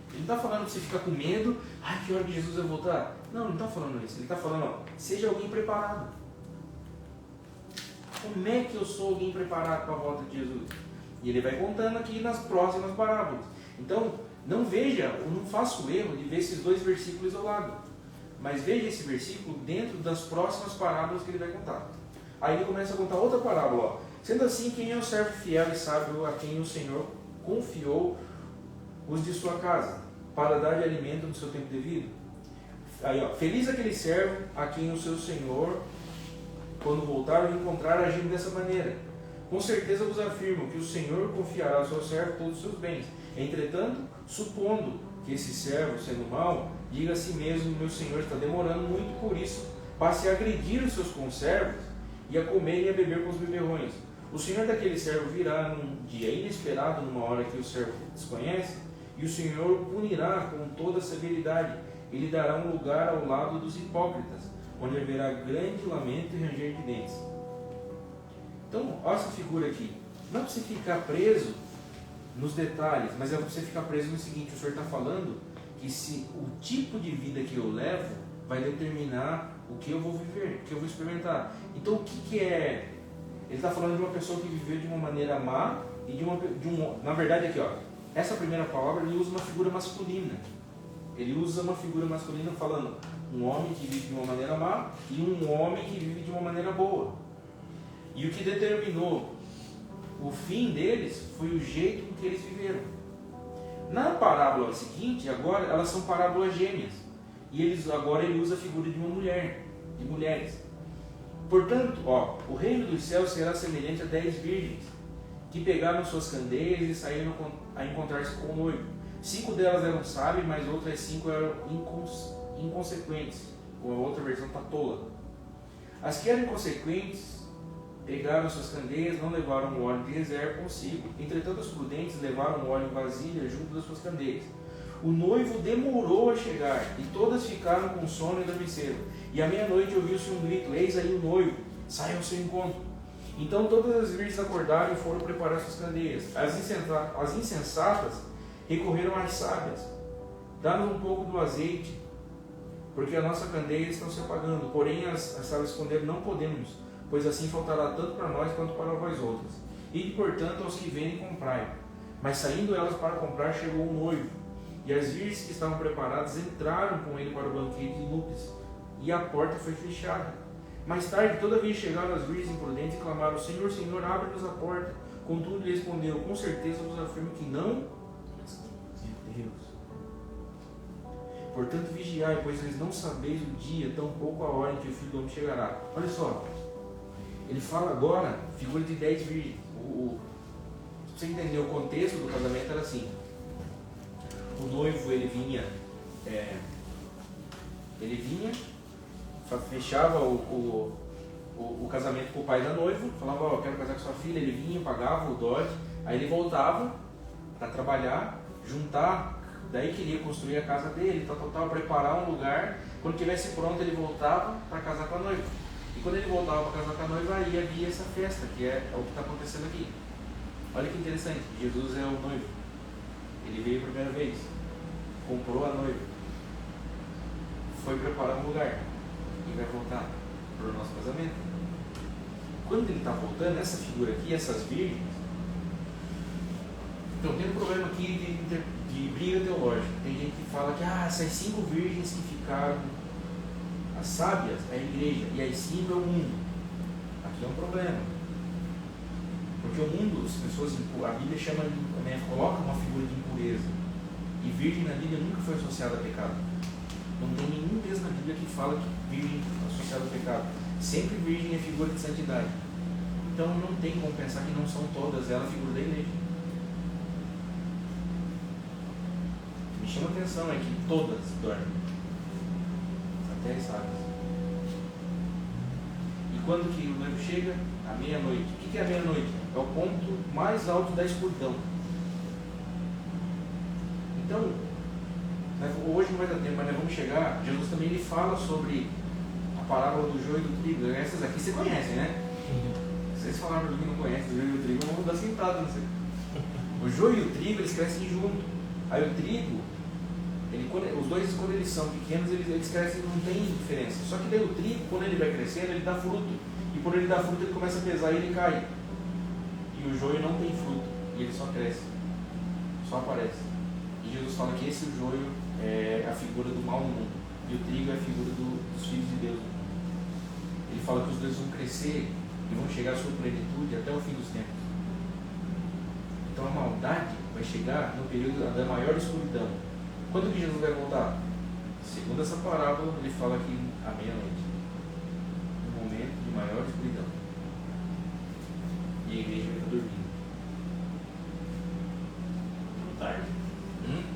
Ele não está falando que você fica com medo, que hora que Jesus vai voltar? Não, ele não está falando isso. Ele está falando, seja alguém preparado. Como é que eu sou alguém preparado para a volta de Jesus? E ele vai contando aqui nas próximas parábolas. Então, não faça o erro de ver esses dois versículos isolados. Mas veja esse versículo dentro das próximas parábolas que ele vai contar. Aí ele começa a contar outra parábola. Sendo assim, quem é o servo fiel e sábio a quem o Senhor confiou os de sua casa, para dar de alimento no seu tempo devido? Aí, feliz aquele servo a quem o seu Senhor, quando voltar, o encontrar agindo dessa maneira. Com certeza vos afirmo que o Senhor confiará ao seu servo todos os seus bens. Entretanto, supondo que esse servo, sendo mau, diga a si mesmo, meu Senhor está demorando muito, por isso passe a agredir os seus conservos e a comer e a beber com os beberrões. O Senhor daquele servo virá num dia inesperado, numa hora que o servo desconhece, e o Senhor punirá com toda severidade. Ele dará um lugar ao lado dos hipócritas, onde haverá grande lamento e ranger de dentes. Então, olha essa figura aqui. Não é para você ficar preso nos detalhes, mas é para você ficar preso no seguinte: o Senhor está falando que o tipo de vida que eu levo vai determinar o que eu vou viver, o que eu vou experimentar. Então, o que é? Ele está falando de uma pessoa que viveu de uma maneira má e na verdade aqui, essa primeira palavra ele usa uma figura masculina. Ele usa uma figura masculina falando um homem que vive de uma maneira má e um homem que vive de uma maneira boa. E o que determinou o fim deles foi o jeito com que eles viveram. Na parábola seguinte, agora elas são parábolas gêmeas. E agora ele usa a figura de uma mulher, de mulheres. Portanto, o reino dos céus será semelhante a 10 virgens, que pegaram suas candeias e saíram a encontrar-se com o noivo. 5 delas eram sábias, mas outras 5 eram inconsequentes. Ou a outra versão está tola. As que eram inconsequentes pegaram suas candeias, não levaram o óleo de reserva consigo. Entretanto, os prudentes levaram o óleo em vasilha junto das suas candeias. O noivo demorou a chegar, e todas ficaram com sono e adormeceram. E à meia-noite ouviu-se um grito: eis aí o noivo, saia ao seu encontro. Então todas as virgens acordaram e foram preparar suas candeias. As insensatas recorreram às sábias: dá-nos um pouco do azeite, porque a nossa candeia está se apagando. Porém as sábias responderam: não podemos, pois assim faltará tanto para nós quanto para vós outras. E portanto aos que vendem comprai. Mas saindo elas para comprar, chegou o noivo. E as virgens que estavam preparadas entraram com ele para o banquete de núpcias, e a porta foi fechada. Mais tarde, todavia, chegaram as virgens imprudentes e clamaram: Senhor, Senhor, abre-nos a porta. Contudo, lhe respondeu: com certeza vos afirmo que não. Deus. Portanto, vigiai, pois vocês não sabeis o dia, tampouco a hora em que o Filho do Homem chegará. Olha só, ele fala agora, figura de 10 virgens. Pra você entender o contexto do casamento, era assim: o noivo ele vinha, fechava o casamento com o pai da noiva, falava: ó, eu quero casar com sua filha. Ele vinha, pagava o dote, aí ele voltava para trabalhar, juntar. Daí queria construir a casa dele, preparar um lugar. Quando estivesse pronto, ele voltava para casar com a noiva. E quando ele voltava para casar com a noiva, aí havia essa festa, que é o que está acontecendo aqui. Olha que interessante, Jesus é o noivo. Ele veio a primeira vez, comprou a noiva, foi preparar um lugar e vai voltar para o nosso casamento. Quando ele está voltando, essa figura aqui, essas virgens, então tem um problema aqui de briga teológica. Tem gente que fala que essas 5 virgens que ficaram, as sábias é a igreja e as 5 é o mundo. Aqui é um problema, porque o mundo, as pessoas, a Bíblia chama, coloca uma figura de impureza, e virgem na Bíblia nunca foi associada a pecado. Não tem nenhum texto na Bíblia que fala que virgem é associada a pecado. Sempre virgem é figura de santidade. Então não tem como pensar que não são todas elas figura da igreja. Me chama a atenção é que todas dormem, até as sábias. E quando que o noivo chega? À meia-noite. O que é a meia-noite? É o ponto mais alto da escuridão. Então, hoje não vai dar tempo, mas nós vamos chegar. Jesus também ele fala sobre a parábola do joio e do trigo. Essas aqui você conhece, né? Vocês falaram para mim que não conhecem o joio e o trigo, eu vou dar sentado, não sei. O joio e o trigo eles crescem junto. Aí o trigo, os dois, quando eles são pequenos, eles crescem, não tem diferença. Só que daí o trigo, quando ele vai crescendo, ele dá fruto. E por ele dar fruto, ele começa a pesar e ele cai. E o joio não tem fruto. E ele só cresce. Só aparece. E Jesus fala que esse joio é a figura do mal no mundo. E o trigo é a figura dos filhos de Deus. Ele fala que os dois vão crescer e vão chegar à sua plenitude até o fim dos tempos. Então a maldade vai chegar no período da maior escuridão. Quando que Jesus vai voltar? Segundo essa parábola, ele fala que à meia-noite. No momento de maior escuridão. E a igreja vai estar dormindo. Durmo tarde.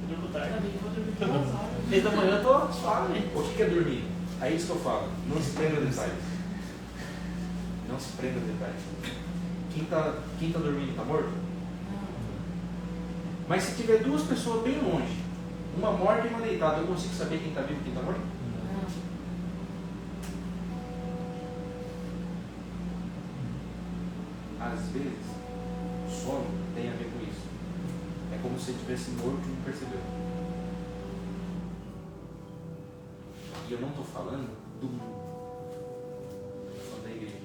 Durmo Ainda tarde. bem que eu vou dormir 2 horas. 10 da manhã eu tô suave. O que é dormir? É isso que eu falo. Não se prenda a detalhes. Não se prenda a detalhes. Quem tá dormindo está morto? Mas se tiver 2 pessoas bem longe, uma morta e uma deitada, eu consigo saber quem está vivo e quem está morto? Às vezes, o sono tem a ver com isso. É como se ele estivesse morto e não percebeu. E eu não estou falando do mundo. Estou falando da igreja.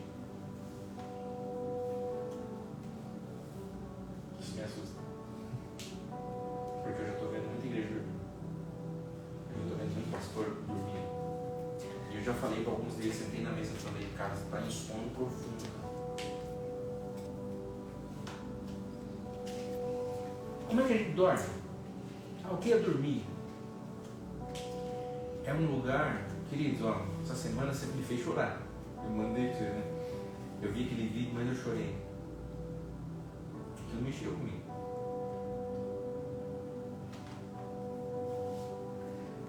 Isso me assusta. Porque eu já estou vendo muita igreja dormindo. Eu já estou vendo muito pastor dormindo. E eu já falei para alguns deles, sentei na mesa e falei: cara, você está em sono profundo. Como é que a gente dorme? O que é dormir? É um lugar, queridos, essa semana sempre me fez chorar. Eu mandei pra você, né? Eu vi aquele vídeo, mas eu chorei. Aquilo mexeu comigo.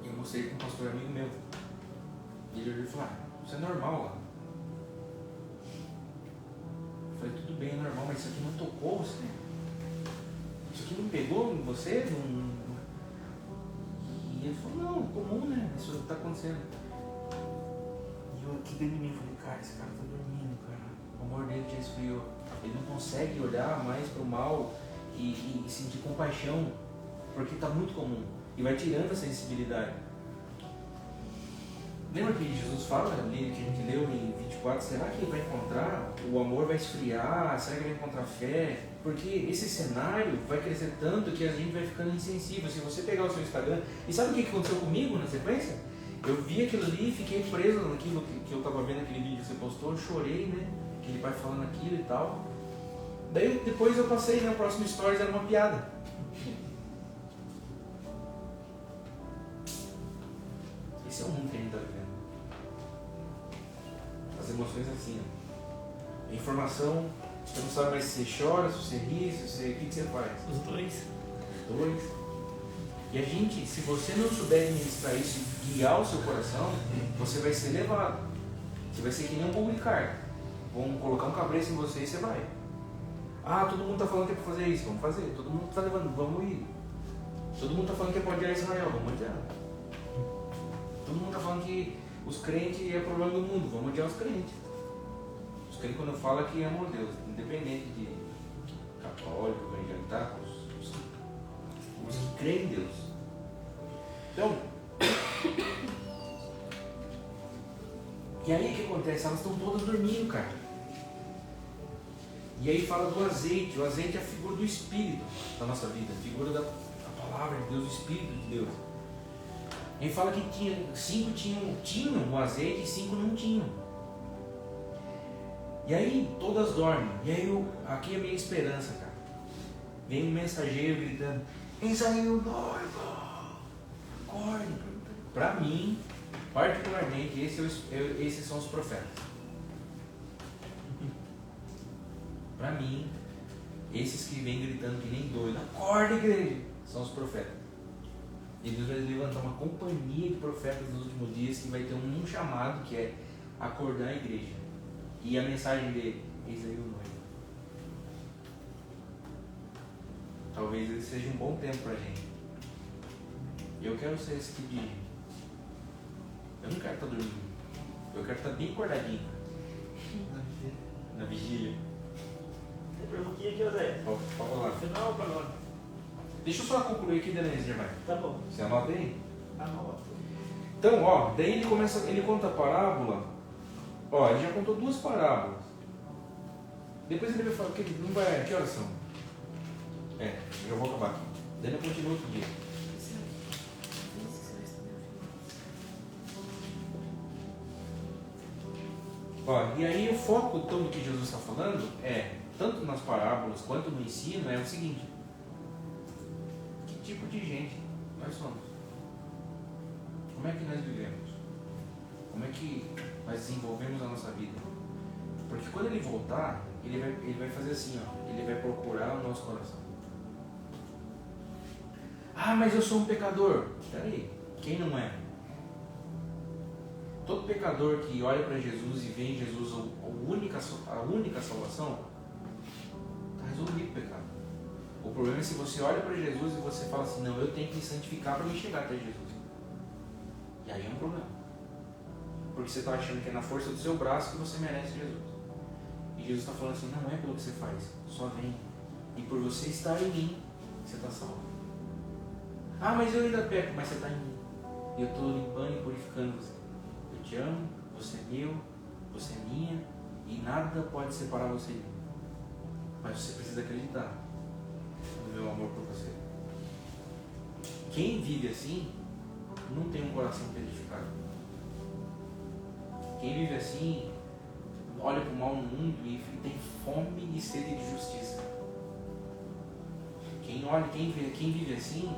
E eu mostrei para um pastor amigo meu. E ele olhou e falou: isso é normal lá. Eu falei: tudo bem, é normal, mas isso aqui não tocou você? Isso aqui não pegou em você? E ele falou: não, comum, né? Isso está acontecendo. E eu aqui dentro de mim falei: cara, esse cara está dormindo, cara. O amor dele já esfriou. Ele não consegue olhar mais para o mal e sentir compaixão, porque está muito comum. E vai tirando a sensibilidade. Lembra que Jesus fala ali, que a gente leu em 24, será que ele vai encontrar? O amor vai esfriar? Será que ele vai encontrar fé? Porque esse cenário vai crescer tanto que a gente vai ficando insensível. Se você pegar o seu Instagram... E sabe o que aconteceu comigo na sequência? Eu vi aquilo ali e fiquei preso naquilo que eu estava vendo, aquele vídeo que você postou. Eu chorei, né? Aquele pai falando aquilo e tal. Daí depois eu passei, na próxima stories era uma piada. informações assim, ó. A informação, você não sabe mais se você chora, se você ri, se você... O que você faz? Os dois. Os dois. E a gente, se você não souber administrar isso e guiar o seu coração, você vai ser levado. Você vai ser que nem um burro de carga. Vão colocar um cabresto em você e você vai. Ah, todo mundo está falando que é para fazer isso, vamos fazer. Todo mundo está levando, vamos ir. Todo mundo está falando que é para odiar Israel, vamos odiar. Todo mundo está falando que os crentes é problema do mundo, vamos odiar os crentes. Os crentes, quando falam que amam a Deus, independente de católico, evangélico, tá? Os que creem em Deus. Então, e aí o que acontece? Elas estão todas dormindo, cara. E aí fala do azeite. O azeite é a figura do Espírito da nossa vida, a figura da palavra de Deus, do Espírito de Deus. E aí fala que 5 tinham o azeite e 5 não tinham. E aí todas dormem. E aí aqui é a minha esperança, cara. Vem um mensageiro gritando: quem saiu noiva? Acorde. Para mim, particularmente, esses são os profetas. Para mim, esses que vêm gritando que nem doido: acorda, igreja, são os profetas. E Deus vai levantar uma companhia de profetas nos últimos dias que vai ter um chamado que é acordar a igreja. E a mensagem dele: eis aí o noivo. Talvez esse seja um bom tempo para a gente. Eu quero ser esse tipo de... Eu não quero estar dormindo. Eu quero estar bem acordadinho. Na vigília. Tem perguntinha aqui, Zé. Pode falar. Final para agora. Deixa eu só concluir aqui, Denise, irmã. Tá bom. Você anota aí? Anota. Então, ó, daí ele conta a parábola. Ó, ele já contou 2 parábolas. Depois ele vai falar que não vai. Que horas são? Eu já vou acabar aqui. Daí ele continua outro dia. Ó, e aí o foco então, do que Jesus está falando tanto nas parábolas quanto no ensino, é o seguinte: que tipo de gente nós somos? Como é que nós vivemos? Como é que nós desenvolvemos a nossa vida? Porque quando ele voltar, ele vai fazer assim, ó, ele vai procurar o nosso coração. Ah, mas eu sou um pecador. Peraí, quem não é? Todo pecador que olha para Jesus e vê em Jesus a única salvação, está resolvido o pecado. O problema é se você olha para Jesus e você fala assim: não, eu tenho que me santificar para me chegar até Jesus. E aí é um problema. Porque você está achando que é na força do seu braço que você merece Jesus. E Jesus está falando assim: não é pelo que você faz, só vem. E por você estar em mim, você está salvo. Ah, mas eu ainda peco, mas você está em mim. E eu estou limpando e purificando você. Eu te amo, você é meu, você é minha, e nada pode separar você de mim. Mas você precisa acreditar no meu amor por você. Quem vive assim não tem um coração purificado. Quem vive assim olha para o mal no mundo e tem fome e sede de justiça. Quem vive assim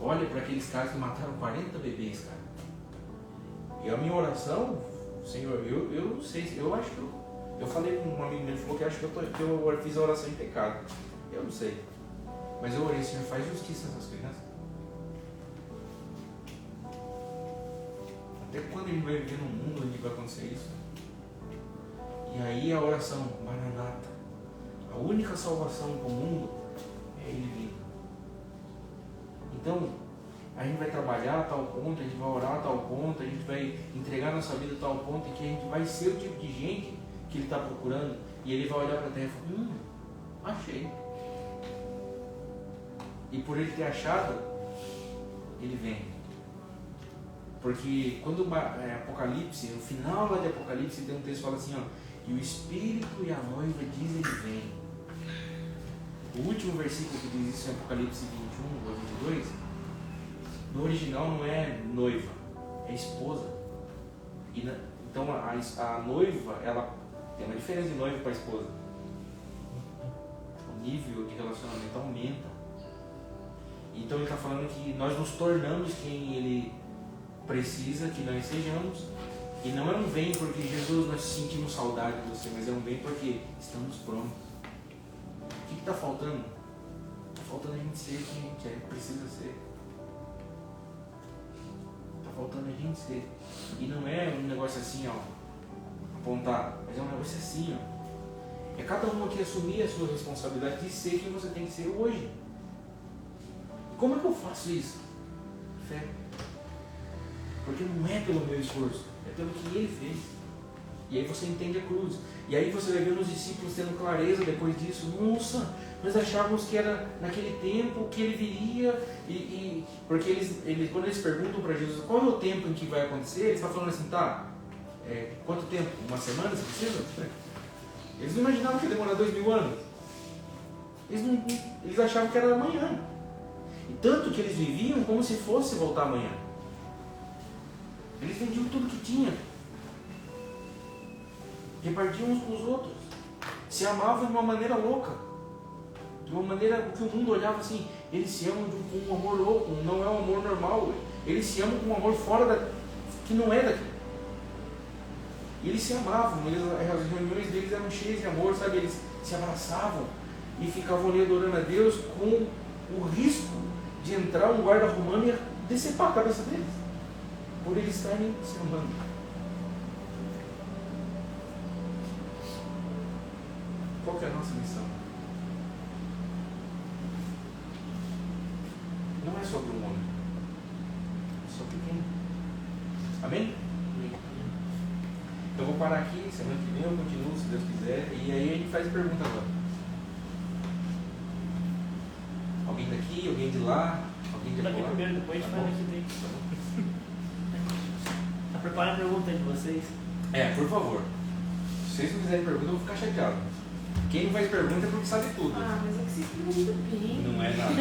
olha para aqueles caras que mataram 40 bebês, cara. E a minha oração, Senhor, eu não sei, eu acho que eu falei com um amigo meu, ele falou que acho que eu fiz a oração em pecado. Eu não sei. Mas eu orei: Senhor, faz justiça nessas crianças. Até quando a gente vai viver num mundo onde vai acontecer isso? E aí a oração: Maranata. A única salvação do mundo é Ele vindo. Então, a gente vai trabalhar a tal ponto, a gente vai orar a tal ponto, a gente vai entregar nossa vida a tal ponto, em que a gente vai ser o tipo de gente que Ele está procurando, e Ele vai olhar para a terra e falar: achei. E por Ele ter achado, Ele vem. Porque quando Apocalipse, no final lá de Apocalipse, tem um texto que fala assim, ó: e o Espírito e a noiva diz: Ele vem. O último versículo que diz isso é Apocalipse 21 ou 22. No original não é noiva, é esposa. Então a noiva, ela tem uma diferença de noiva para esposa. O nível de relacionamento aumenta. Então ele está falando que nós nos tornamos quem Ele precisa que nós sejamos, E não é um vem porque Jesus nós sentimos saudade de você, mas é um vem porque estamos prontos. O que está faltando? Está faltando a gente ser quem a gente precisa ser. Está faltando a gente ser. E não é um negócio assim, ó, apontar, mas é um negócio assim, ó. É cada um aqui assumir a sua responsabilidade de ser quem você tem que ser hoje. Como é que eu faço isso? Fé. Porque não é pelo meu esforço, é pelo que ele fez. E aí você entende a cruz. E aí você vai ver os discípulos tendo clareza depois disso. Nossa, nós achávamos que era naquele tempo que ele viria. Porque eles, quando eles perguntam para Jesus qual é o tempo em que vai acontecer, eles estão falando assim, tá, quanto tempo? Uma semana você precisa? Eles não imaginavam que ia demorar 2000 anos. Eles achavam que era amanhã. E tanto que eles viviam como se fosse voltar amanhã. Eles vendiam tudo que tinham. Repartiam uns com os outros. Se amavam de uma maneira louca. De uma maneira que o mundo olhava assim. Eles se amam com um amor louco. Não é um amor normal. Eles se amam com um amor fora que não é daqui. E eles se amavam. As reuniões deles eram cheias de amor, sabe? Eles se abraçavam e ficavam ali adorando a Deus com o risco de entrar um guarda romano e decepar a cabeça deles. Por eles estarem se amando. Qual que é a nossa missão? Não é sobre um homem, é sobre quem? Amém? Então eu vou parar aqui, semana que vem eu continuo, se Deus quiser, e aí a gente faz pergunta agora. Alguém daqui, alguém de lá, alguém de lá? Daqui primeiro, depois a gente faz aqui dentro. Prepara a pergunta aí de vocês. Por favor. Se vocês não fizerem pergunta, eu vou ficar chateado. Quem não faz pergunta é porque sabe tudo. Ah, mas é que vocês estão muito bem. Não é nada.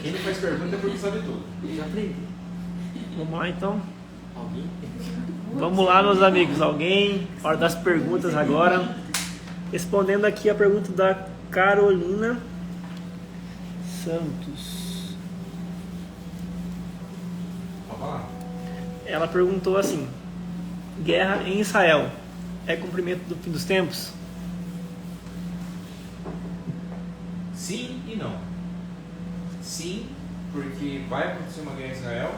Quem não faz pergunta é porque sabe tudo. Já aprendi. Vamos lá então. Alguém? Vamos lá, meus amigos. Alguém? Hora das perguntas agora. Respondendo aqui a pergunta da Carolina Santos. Vamos lá. Ela perguntou assim: guerra em Israel é cumprimento do fim dos tempos? Sim e não. Sim, porque vai acontecer uma guerra em Israel,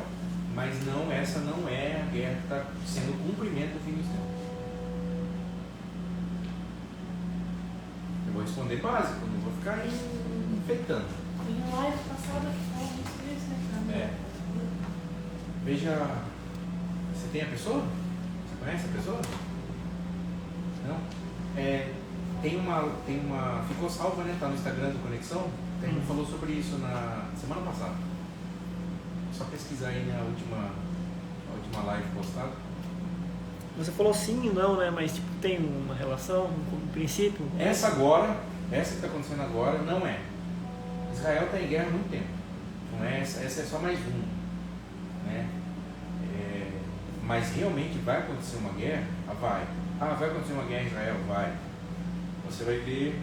mas não, essa não é a guerra que está sendo o cumprimento do fim dos tempos. Eu vou responder básico, não vou ficar infectando. Tem uma live passada que fala muito disso, né? Veja. Você tem a pessoa? Você conhece a pessoa? Não? Tem uma. Ficou salva, né? Tá no Instagram do Conexão. Tem um falou sobre isso na semana passada. Só pesquisar aí na última live postada. Você falou sim e não, né? Mas tipo, tem uma relação, um princípio? Essa que está acontecendo agora, não é. Israel está em guerra há muito tempo. Não é essa é só mais um. Né? Mas realmente vai acontecer uma guerra? Vai. Vai acontecer uma guerra em Israel? Vai. Você vai ver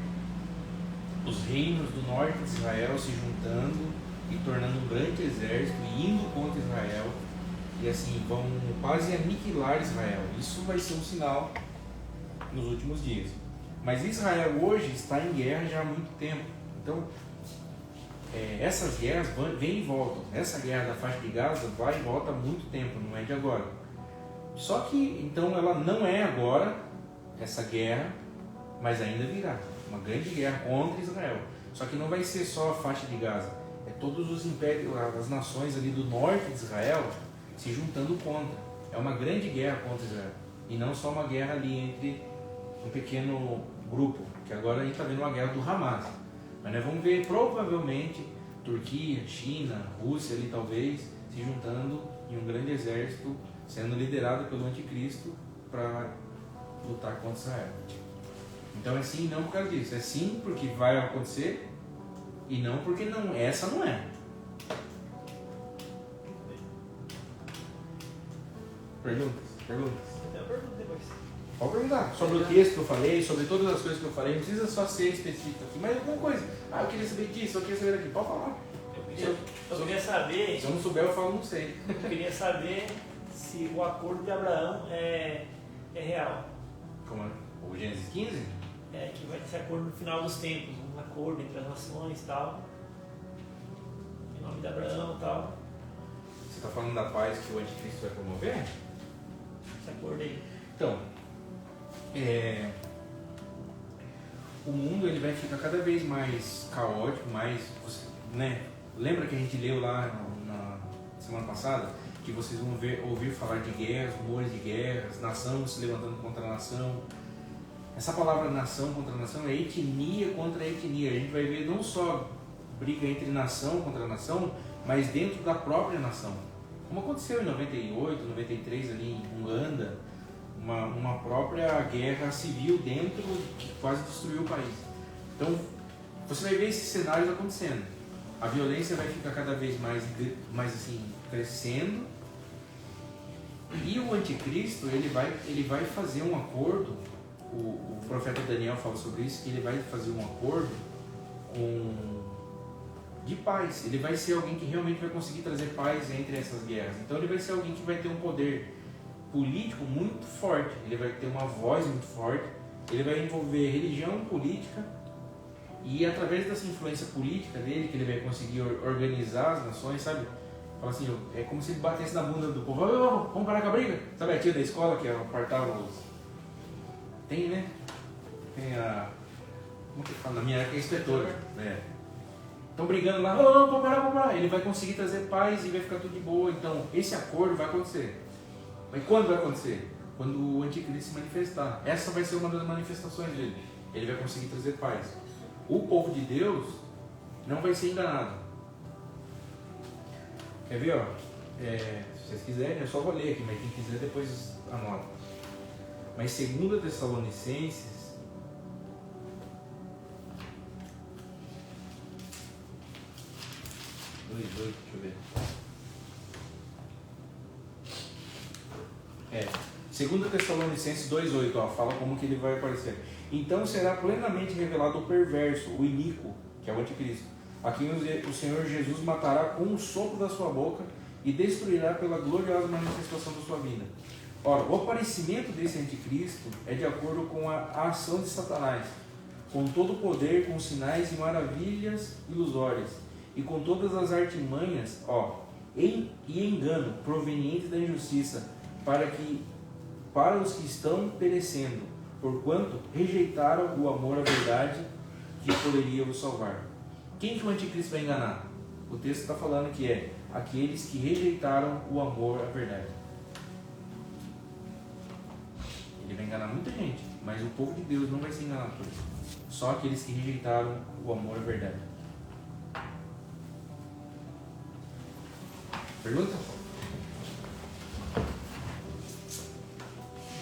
os reinos do norte de Israel se juntando e tornando um grande exército e indo contra Israel. E assim, vão quase aniquilar Israel. Isso vai ser um sinal nos últimos dias. Mas Israel hoje está em guerra já há muito tempo. Então, essas guerras vêm e voltam. Essa guerra da faixa de Gaza vai e volta há muito tempo, não é de agora. Só que, então, ela não é agora, essa guerra, mas ainda virá. Uma grande guerra contra Israel. Só que não vai ser só a faixa de Gaza. É todos os impérios, as nações ali do norte de Israel se juntando contra. É uma grande guerra contra Israel. E não só uma guerra ali entre um pequeno grupo, que agora a gente está vendo uma guerra do Hamas. Mas nós vamos ver provavelmente Turquia, China, Rússia ali talvez se juntando em um grande exército sendo liderado pelo anticristo para lutar contra Israel. Então é sim e não por causa disso. É sim porque vai acontecer e não porque não. Essa não é. Perguntas? Eu pergunto depois. Pode perguntar sobre o texto que eu falei, sobre todas as coisas que eu falei. Não precisa só ser específico aqui, mas alguma coisa. Eu queria saber disso, eu queria saber daqui. Pode falar. Eu queria saber. Se eu não souber, eu falo não sei. Eu queria saber se o acordo de Abraão é real. Como é? O Gênesis 15? É, que vai ter esse acordo no final dos tempos, um acordo entre as nações e tal. Em nome de Abraão e tal. Você está falando da paz que o anticristo vai promover? Esse acordo aí. Então, o mundo ele vai ficar cada vez mais caótico, mais, né? Lembra que a gente leu lá na semana passada que vocês vão ouvir falar de guerras, rumores de guerras, nação se levantando contra a nação. Essa palavra nação contra nação é etnia contra etnia. A gente vai ver não só briga entre nação contra nação, mas dentro da própria nação. Como aconteceu em 98, 93 ali em Uganda, uma própria guerra civil dentro que quase destruiu o país. Então, você vai ver esses cenários acontecendo. A violência vai ficar cada vez mais assim, crescendo. E o anticristo, ele vai fazer um acordo, o profeta Daniel fala sobre isso, que ele vai fazer um acordo de paz. Ele vai ser alguém que realmente vai conseguir trazer paz entre essas guerras. Então ele vai ser alguém que vai ter um poder político muito forte, ele vai ter uma voz muito forte, ele vai envolver religião, política, e através dessa influência política dele, que ele vai conseguir organizar as nações, sabe? Fala assim, é como se ele batesse na bunda do povo, vamos parar com a briga? Sabe a tia da escola que apartava os... Tem, né? Tem a... Como que fala? Na minha época é inspetora, né? Estão brigando lá, vamos parar. Ele vai conseguir trazer paz e vai ficar tudo de boa. Então, esse acordo vai acontecer. Mas quando vai acontecer? Quando o anticristo se manifestar. Essa vai ser uma das manifestações dele. Ele vai conseguir trazer paz. O povo de Deus não vai ser enganado. Quer ver? Ó? Se vocês quiserem, eu só vou ler aqui, mas quem quiser depois anota. Mas 2 Tessalonicenses 2:8, deixa eu ver. 2 Tessalonicenses 2:8, ó, fala como que ele vai aparecer. Então será plenamente revelado o perverso, o iníquo, que é o anticristo, a quem o Senhor Jesus matará com o sopro da sua boca e destruirá pela gloriosa manifestação da sua vinda. Ora, o aparecimento desse anticristo é de acordo com a ação de Satanás, com todo o poder, com sinais e maravilhas ilusórias, e com todas as artimanhas, e engano provenientes da injustiça, para os que estão perecendo, porquanto rejeitaram o amor à verdade que poderia os salvar. Quem que o anticristo vai enganar? O texto está falando que é aqueles que rejeitaram o amor à verdade. Ele vai enganar muita gente, mas o povo de Deus não vai ser enganado por isso. Só aqueles que rejeitaram o amor à verdade. Pergunta?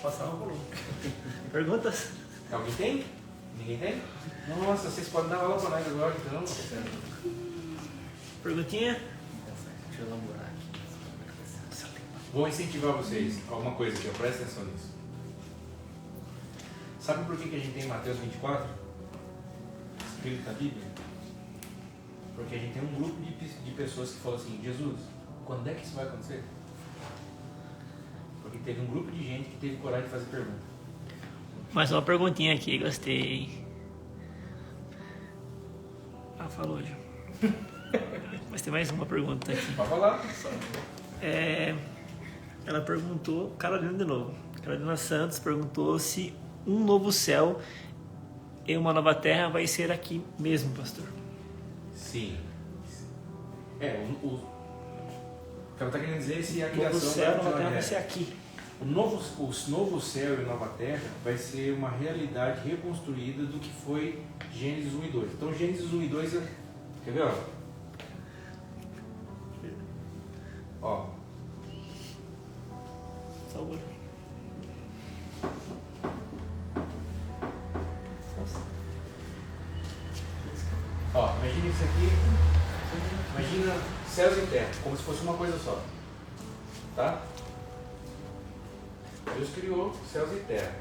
Vou passar um volume. Perguntas? Alguém tem? Ninguém tem? Nossa, vocês podem dar aula para nós agora, então. Perguntinha? Deixa eu elaborar aqui. Vou incentivar vocês. Alguma coisa aqui, presta atenção nisso. Sabe por que a gente tem Mateus 24? Escrito na Bíblia? Porque a gente tem um grupo de pessoas que falam assim, Jesus, quando é que isso vai acontecer? Porque teve um grupo de gente que teve coragem de fazer pergunta. Mais uma perguntinha aqui, gostei. Falou já. Mas tem mais uma pergunta aqui. Pode falar. Ela perguntou, Carolina de novo. Carolina Santos perguntou se um novo céu e uma nova terra vai ser aqui mesmo, pastor. Sim. O que ela está querendo dizer é se a O criação novo céu e a nova terra vai ser aqui. O novo céu e nova terra vai ser uma realidade reconstruída do que foi Gênesis 1 e 2. Então Gênesis 1 e 2 quer ver? Ó. Saúde. Imagina isso aqui. Imagina céus e terra, como se fosse uma coisa só. Tá? Deus criou céus e terra.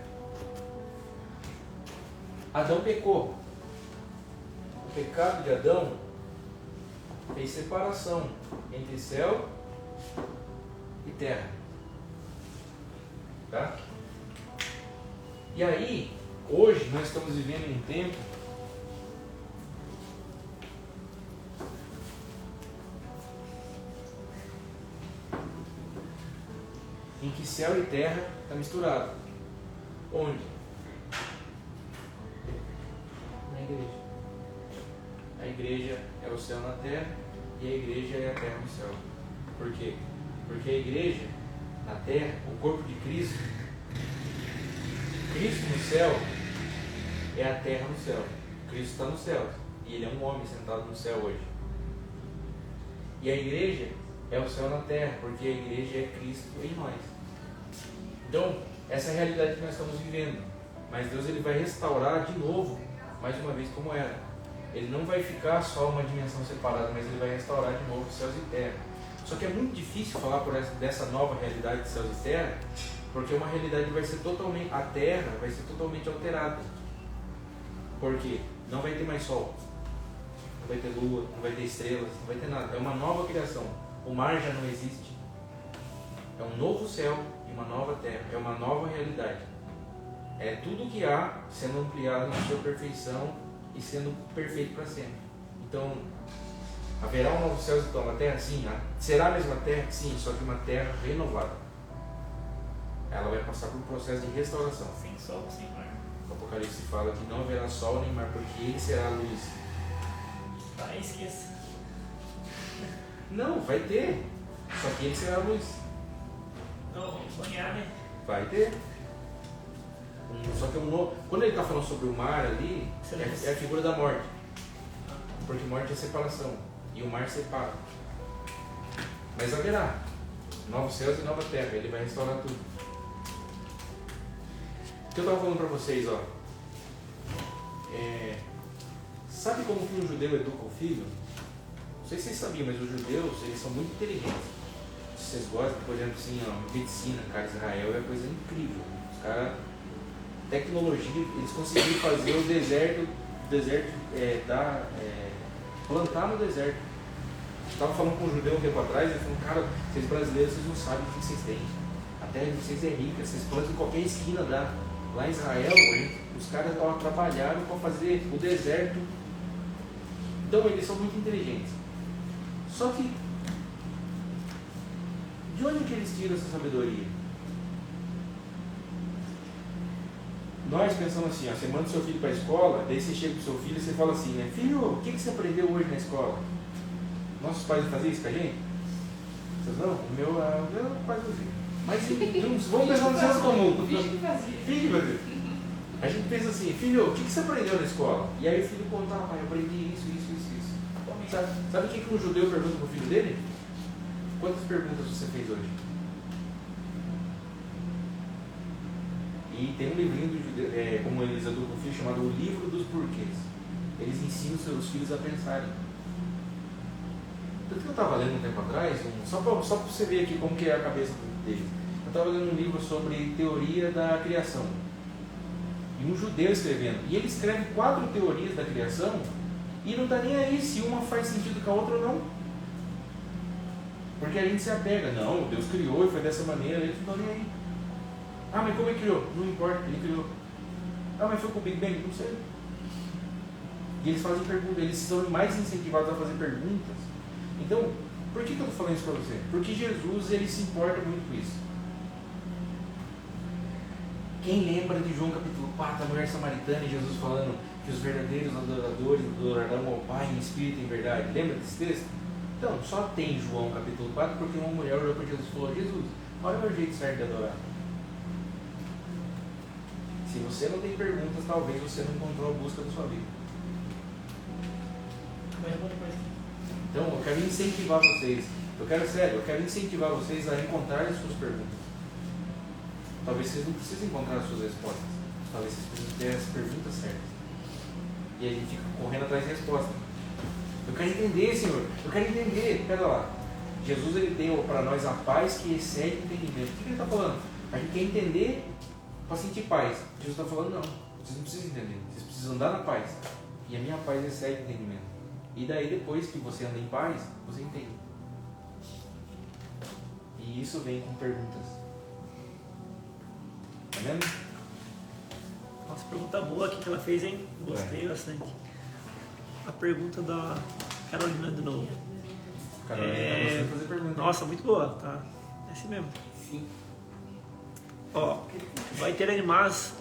Adão pecou. O pecado de Adão fez separação entre céu e terra. Tá? E aí, hoje nós estamos vivendo em um tempo em que céu e terra está misturado. Onde? Na igreja. A igreja é o céu na terra e a igreja é a terra no céu. Por quê? Porque a igreja na terra, o corpo de Cristo, Cristo no céu é a terra no céu. Cristo está no céu e ele é um homem sentado no céu hoje. E a igreja é o céu na terra, porque a igreja é Cristo em nós. Então, essa é a realidade que nós estamos vivendo. Mas Deus ele vai restaurar de novo, mais uma vez como era. Ele não vai ficar só uma dimensão separada, mas ele vai restaurar de novo os céus e terra. Só que é muito difícil falar dessa nova realidade de céus e terra, porque uma realidade vai ser totalmente, a terra vai ser totalmente alterada. Por quê? Não vai ter mais sol, não vai ter lua, não vai ter estrelas, não vai ter nada. É uma nova criação. O mar já não existe. É um novo céu e uma nova terra. É uma nova realidade. É tudo que há sendo ampliado na sua perfeição e sendo perfeito para sempre. Então, haverá um novo céu e uma nova terra? Sim. Será a mesma terra? Sim, só que uma terra renovada. Ela vai passar por um processo de restauração. Sem sol, sem mar. O Apocalipse fala que não haverá sol nem mar, porque ele será a luz. Tá, esqueça. Não, vai ter. Só que ele será a luz. Não, vamos sonhar, né? Vai ter. Só que quando ele está falando sobre o mar ali, é a figura da morte. Porque morte é separação. E o mar separa. Mas haverá novos céus e nova terra. Ele vai restaurar tudo. O que eu estava falando para vocês, ó. Sabe como que um judeu educa o filho? Não sei se vocês sabiam, mas os judeus, eles são muito inteligentes. Se vocês gostam, por exemplo, assim, ó, medicina, cara, Israel é coisa incrível. Os caras, tecnologia, eles conseguiram fazer o deserto plantar no deserto. Eu estava falando com um judeu um tempo atrás, ele falou, cara, vocês brasileiros, vocês não sabem o que vocês têm. A terra de vocês é rica, vocês plantam em qualquer esquina dá. Lá em Israel, os caras trabalharam para fazer o deserto. Então eles são muito inteligentes. Só que, de onde que eles tiram essa sabedoria? Nós pensamos assim, ó, você manda seu filho para a escola, daí você chega com seu filho e você fala assim, né? Filho, o que você aprendeu hoje na escola? Nossos pais faziam isso com a gente? Vocês não? O meu pai fazia. Mas vamos pensar no senso comum. Filho, a gente pensa assim, filho, o que você aprendeu na escola? E aí o filho conta, pai, eu aprendi isso. Sabe o que um judeu pergunta para o filho dele? Quantas perguntas você fez hoje? E tem um livrinho do judeu, como eles educam o filho, chamado O Livro dos Porquês. Eles ensinam seus filhos a pensarem. Tanto que eu estava lendo um tempo atrás, só para você ver aqui como que é a cabeça deles. Eu estava lendo um livro sobre teoria da criação. E um judeu escrevendo. E ele escreve 4 teorias da criação e não está nem aí se uma faz sentido com a outra ou não. Porque a gente se apega. Não, Deus criou e foi dessa maneira, eles não estão nem aí. Ah, mas como ele criou? Não importa, ele criou. Ah, mas foi com o Big Bang? Não sei. E eles fazem perguntas, eles são mais incentivados a fazer perguntas. Então, por que eu estou falando isso para você? Porque Jesus, ele se importa muito com isso. Quem lembra de João capítulo 4, a mulher samaritana e Jesus falando que os verdadeiros adoradores adorarão ao Pai em espírito e em verdade? Lembra desse texto? Então, só tem João capítulo 4 porque uma mulher olhou para Jesus e falou, Jesus, olha o meu jeito certo de adorar. Se você não tem perguntas, talvez você não encontrou a busca da sua vida. Então, eu quero incentivar vocês. Eu quero incentivar vocês a encontrar as suas perguntas. Talvez vocês não precisem encontrar as suas respostas. Talvez vocês precisem ter as perguntas certas. E aí a gente fica correndo atrás da resposta. Eu quero entender, Senhor. Eu quero entender. Pera lá. Jesus, ele deu para nós a paz que excede o entendimento. O que ele está falando? A gente quer entender para sentir paz. Jesus está falando, não. Vocês não precisam entender. Vocês precisam andar na paz. E a minha paz excede o entendimento. E daí, depois que você anda em paz, você entende. E isso vem com perguntas. vendo? Nossa, pergunta boa aqui que ela fez, hein? Gostei bastante. A pergunta da Carolina de novo. Carolina, tá gostando de fazer pergunta. Nossa, muito boa, tá? É assim mesmo. Sim. Ó, vai ter animais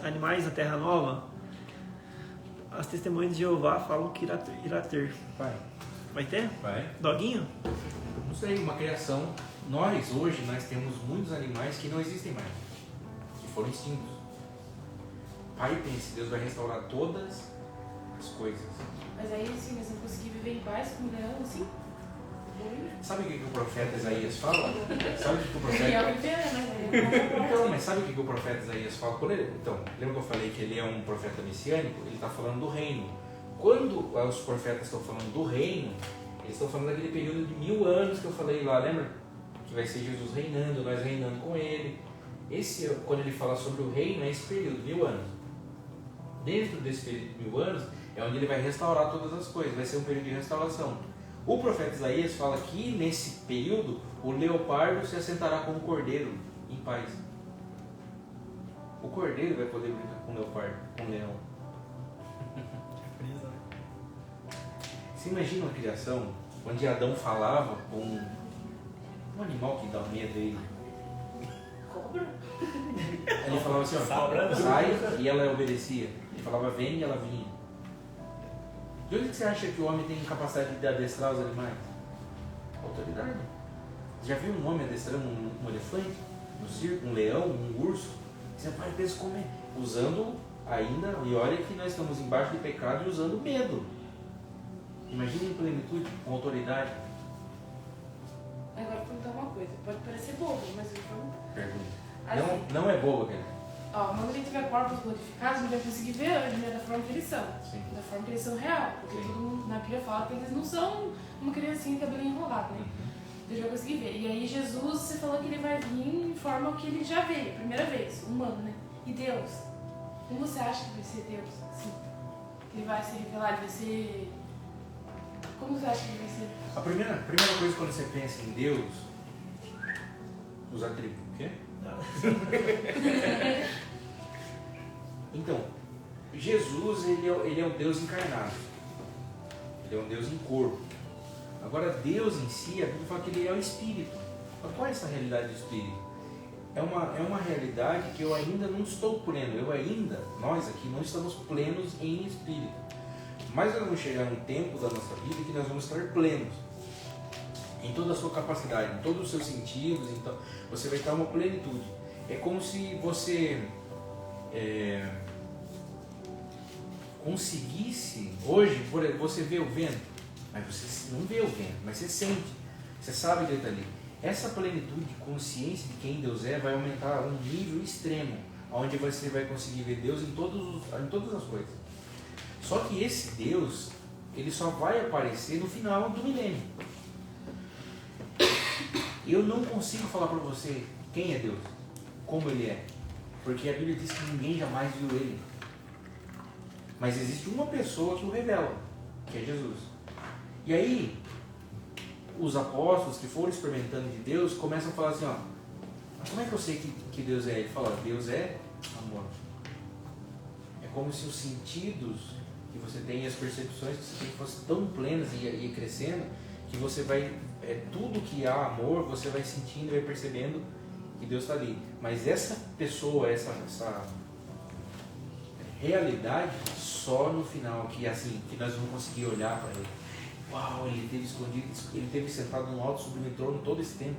na Terra Nova? As testemunhas de Jeová falam que irá ter. Vai ter? Vai. Doguinho? Não sei, uma criação. Nós temos muitos animais que não existem mais, que foram extintos. Pai pense, Deus vai restaurar todas as coisas. Mas aí assim, eles não conseguiram viver em paz com o leão, assim? Sabe o que o profeta Isaías fala? Sabe o que o Ele é o profeta... primeiro, né? Então, mas sabe o que o profeta Isaías fala? Então, lembra que eu falei que ele é um profeta messiânico? Ele está falando do reino. Quando os profetas estão falando do reino, eles estão falando daquele período de 1000 anos que eu falei lá, lembra? Que vai ser Jesus reinando, nós reinando com ele. Quando ele fala sobre o reino, é esse período, 1000 anos. Dentro desse período de 1000 anos, é onde ele vai restaurar todas as coisas, vai ser um período de restauração. O profeta Isaías fala que nesse período, o leopardo se assentará como cordeiro, em paz. O cordeiro vai poder brincar com o leopardo, com o leão. Você imagina uma criação onde Adão falava com um animal que dá medo dele. Cobra? Ele falava assim, ó, sai, e ela obedecia. Ele falava, vem, e ela vinha. De onde você acha que o homem tem capacidade de adestrar os animais? Autoridade. Você já viu um homem adestrando um elefante? No circo? Um leão? Um urso? Você vai pensa como é? Usando ainda, e olha que nós estamos embaixo de pecado e usando medo. Imagina em plenitude, com autoridade. Agora vou perguntar uma coisa. Pode parecer bobo, mas eu vou perguntar. Pergunta. Não é boba, cara. Ó, quando a gente tiver corpos glorificados, a gente vai conseguir ver hoje, né, da forma que eles são. Sim. Da forma que eles são real. Porque Sim. todo mundo na Bíblia fala que eles não são uma criancinha de cabelo enrolado, né? A gente vai conseguir ver. E aí Jesus, você falou que ele vai vir em forma que ele já veio, primeira vez, humano, né? E Deus? Como você acha que vai ser Deus? Assim, que ele vai se revelar, ele vai ser... Como você acha que ele vai ser? A primeira coisa quando você pensa em Deus, os atributos. O quê? Então, Jesus ele é o Deus encarnado. Ele é um Deus em corpo. Agora, Deus em si, a Bíblia fala que ele é o Espírito. Mas qual é essa realidade do Espírito? É uma realidade que eu ainda não estou pleno. Nós aqui não estamos plenos em Espírito. Mas nós vamos chegar num tempo da nossa vida que nós vamos estar plenos em toda a sua capacidade, em todos os seus sentidos. Então, você vai estar uma plenitude. É como se você conseguisse, hoje, você vê o vento, mas você não vê o vento, mas você sente, você sabe que ele está ali. Essa plenitude, consciência de quem Deus é, vai aumentar a um nível extremo, onde você vai conseguir ver Deus em todas as coisas. Só que esse Deus, ele só vai aparecer no final do milênio. Eu não consigo falar para você quem é Deus, como ele é, porque a Bíblia diz que ninguém jamais viu ele. Mas existe uma pessoa que o revela, que é Jesus. E aí, os apóstolos que foram experimentando de Deus começam a falar assim, ó, mas como é que eu sei que Deus é? Ele fala, Deus é amor. É como se os sentidos que você tem e as percepções que você tem fossem tão plenas e ir crescendo, que você vai, tudo que há amor, você vai sentindo e vai percebendo que Deus está ali. Mas essa pessoa, essa realidade, só no final, que assim, que nós vamos conseguir olhar para ele. Uau, ele esteve escondido, ele esteve sentado num alto sublime trono todo esse tempo.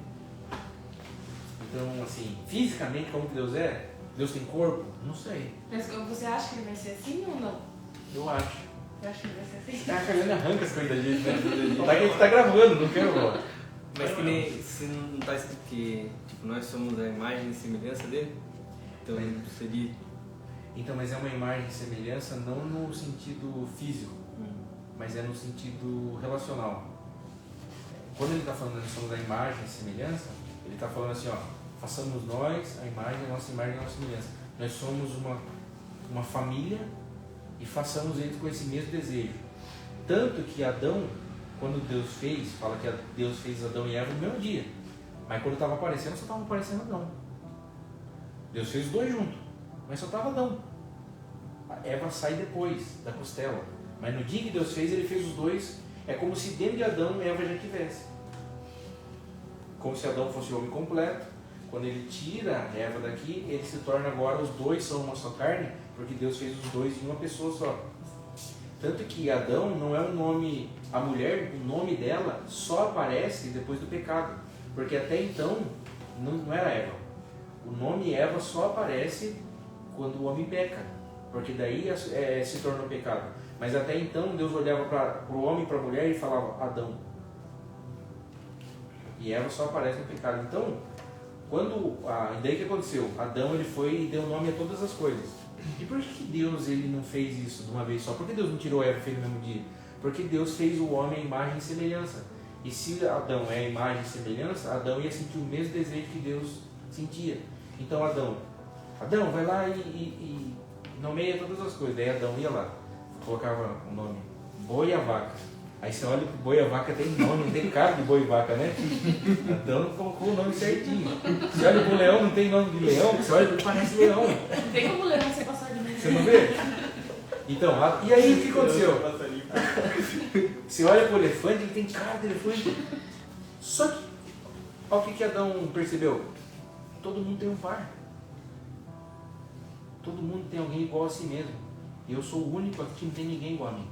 Então, assim, fisicamente, como que Deus é? Deus tem corpo? Não sei. Mas você acha que ele vai ser assim ou não? Eu acho. Eu acho que ele vai ser assim. Tá cagando, arranca as coisas da gente, né? Tá que a gente tá gravando, não quero agora. Mas que nem, se não está escrito que tipo, nós somos a imagem e semelhança dele, então seria... Então, mas é uma imagem e semelhança não no sentido físico, mas é no sentido relacional. Quando ele está falando que somos a imagem e semelhança, ele está falando assim, ó, façamos nós a imagem, a nossa imagem e a nossa semelhança. Nós somos uma família e façamos eles com esse mesmo desejo. Tanto que Adão, quando Deus fez, fala que Deus fez Adão e Eva no mesmo dia. Mas quando estava aparecendo, só estava aparecendo Adão. Deus fez os dois juntos. mas só estava Adão. A Eva sai depois da costela. Mas no dia que Deus fez, ele fez os dois. É como se dentro de Adão Eva já tivesse. Como se Adão fosse o homem completo. Quando ele tira a Eva daqui, ele se torna agora, os dois são uma só carne, porque Deus fez os dois em uma pessoa só. Tanto que Adão não é um nome, a mulher, o nome dela só aparece depois do pecado. Porque até então não era Eva. O nome Eva só aparece quando o homem peca, porque daí se tornou pecado. Mas até então Deus olhava para o homem e para a mulher e falava Adão. E Eva só aparece no pecado. Então, daí que aconteceu? Adão ele foi e deu nome a todas as coisas. E por que Deus ele não fez isso de uma vez só? Por que Deus não tirou Eva e fez no mesmo dia? Porque Deus fez o homem à imagem e semelhança. E se Adão é a imagem e semelhança, Adão ia sentir o mesmo desejo que Deus sentia. Então Adão, vai lá e nomeia todas as coisas. Daí Adão ia lá, colocava o nome boi e a vaca. Aí você olha pro boi e a vaca, tem nome, não tem cara de boi e vaca, né? Adão colocou o nome certinho. Você olha pro leão, não tem nome de leão, você olha pro parece leão. Não tem como leão você passar de mim. Você não vê? Então, e aí o que aconteceu? Você olha pro elefante, ele tem cara de elefante. Só que, olha o que Adão percebeu. Todo mundo tem um par. Todo mundo tem alguém igual a si mesmo. E eu sou o único aqui que não tem ninguém igual a mim.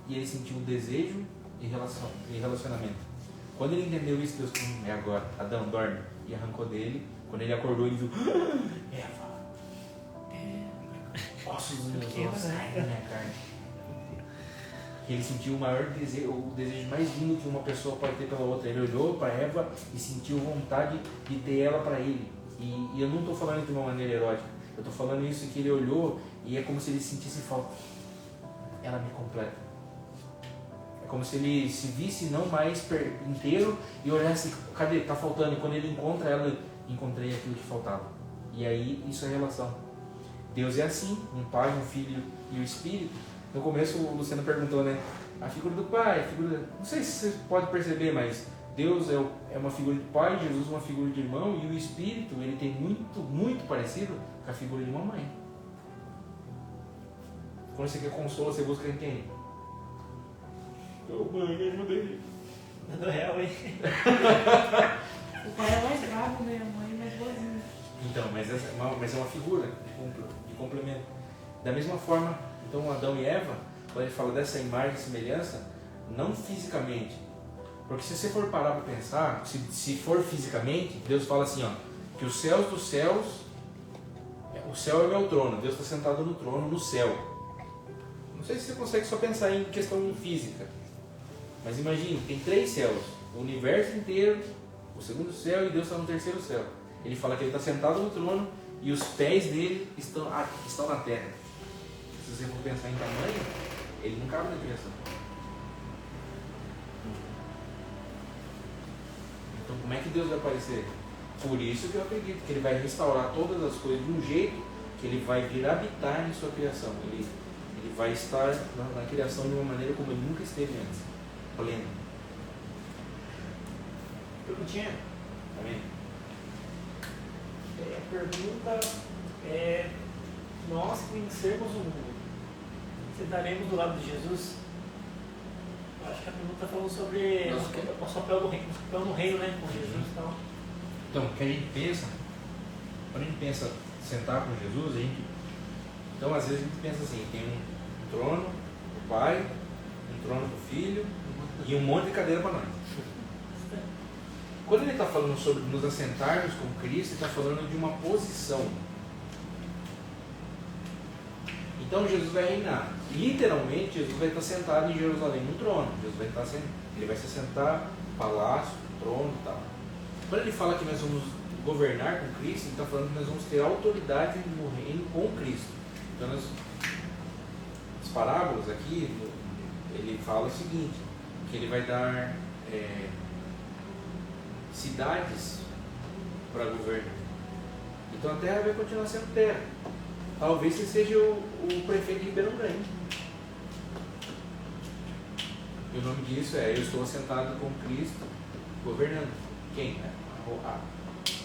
E ele sentiu um desejo e relacionamento. Quando ele entendeu isso, Deus falou, é agora, Adão, dorme. E arrancou dele. Quando ele acordou, ele viu, Eva, ossos dos meus ossos, carne da minha carne. E ele sentiu o maior desejo, o desejo mais lindo que uma pessoa pode ter pela outra. Ele olhou para Eva e sentiu vontade de ter ela para ele. E eu não estou falando de uma maneira erótica. Eu estou falando isso que ele olhou e é como se ele sentisse falta. Ela me completa. É como se ele se visse não mais inteiro e olhasse, cadê? Está faltando. E quando ele encontra ela, encontrei aquilo que faltava. E aí isso é relação. Deus é assim, um pai, um filho e o Espírito. No começo o Luciano perguntou, né? A figura do pai, não sei se você pode perceber, mas Deus é uma figura de pai, Jesus uma figura de irmão, e o Espírito ele tem muito parecido com a figura de mamãe. Quando você quer consolo, você busca em quem? Mãe, me ajuda aí. Dando real, hein? O pai é mais bravo, né? A mãe é mais boazinha. Então, mas é uma figura de complemento. Da mesma forma, então Adão e Eva, quando ele fala dessa imagem e semelhança, não fisicamente. Porque se você for parar para pensar, se for fisicamente, Deus fala assim, ó, que os céus dos céus, o céu é meu trono, Deus está sentado no trono, no céu. Não sei se você consegue só pensar em questão física, mas imagine, tem 3 céus, o universo inteiro, o segundo céu e Deus está no terceiro céu. Ele fala que ele está sentado no trono e os pés dele estão na terra. Se você for pensar em tamanho, ele não cabe na criação. Então como é que Deus vai aparecer? Por isso que eu acredito que ele vai restaurar todas as coisas de um jeito que ele vai vir habitar em sua criação. Ele vai estar na criação de uma maneira como ele nunca esteve antes. Pleno. Perguntinha? Amém? A pergunta é: nós que vencermos o mundo, sentaremos do lado de Jesus? Eu acho que a pergunta falou sobre nosso papel no reino, né? Com Jesus e tal. Então, o que a gente pensa, quando a gente pensa sentar com Jesus, então às vezes a gente pensa assim, tem um trono do Pai, um trono do Filho e um monte de cadeira para nós. Quando ele está falando sobre nos assentarmos com Cristo, ele está falando de uma posição. Então Jesus vai reinar. Literalmente, Jesus vai estar sentado em Jerusalém no trono. Ele vai se sentar no palácio, no trono e tal. Quando ele fala que nós vamos governar com Cristo, ele está falando que nós vamos ter autoridade no reino com Cristo. Então, as parábolas aqui, ele fala o seguinte, que ele vai dar cidades para governo. Então a terra vai continuar sendo terra. Talvez você seja o prefeito de Ribeirão Grande. E o nome disso é: eu estou assentado com Cristo governando. Quem?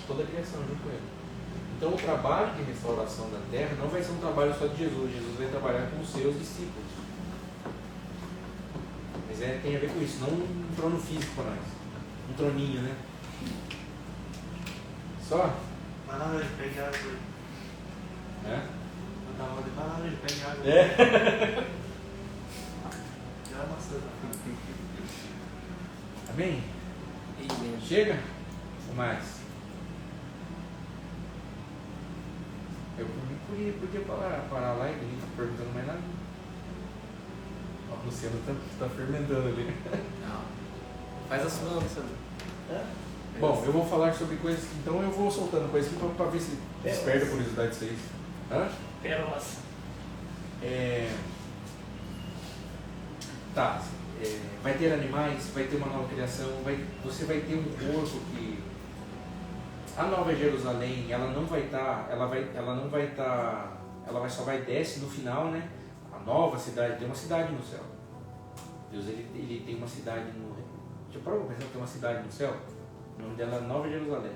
Toda a criação junto com ele. Então o trabalho de restauração da terra não vai ser um trabalho só de Jesus. Jesus vai trabalhar com os seus discípulos. Mas tem a ver com isso, não um trono físico para nós. Um troninho, né? Só? Vai lá, velho, pega água. É? Vai lá, velho, pega água. É. Já é maçã. Amém? Amém. Chega? Ou mais? Eu podia parar lá e ninguém tá perguntando mais nada. Ó, o Luciano tá fermentando ali. Não. Faz a sua, Luciano. Bom, eu vou falar sobre coisas, então eu vou soltando coisas aqui pra ver se desperta a curiosidade de vocês. Hã? Pérolas. Tá, vai ter animais, vai ter uma nova criação, você vai ter um corpo que... A Nova Jerusalém, ela não vai estar, ela só vai desce no final, né? A nova cidade, tem uma cidade no céu. Deus, ele tem uma cidade no... Já parou pra pensar que tem uma cidade no céu? O nome dela é Nova Jerusalém.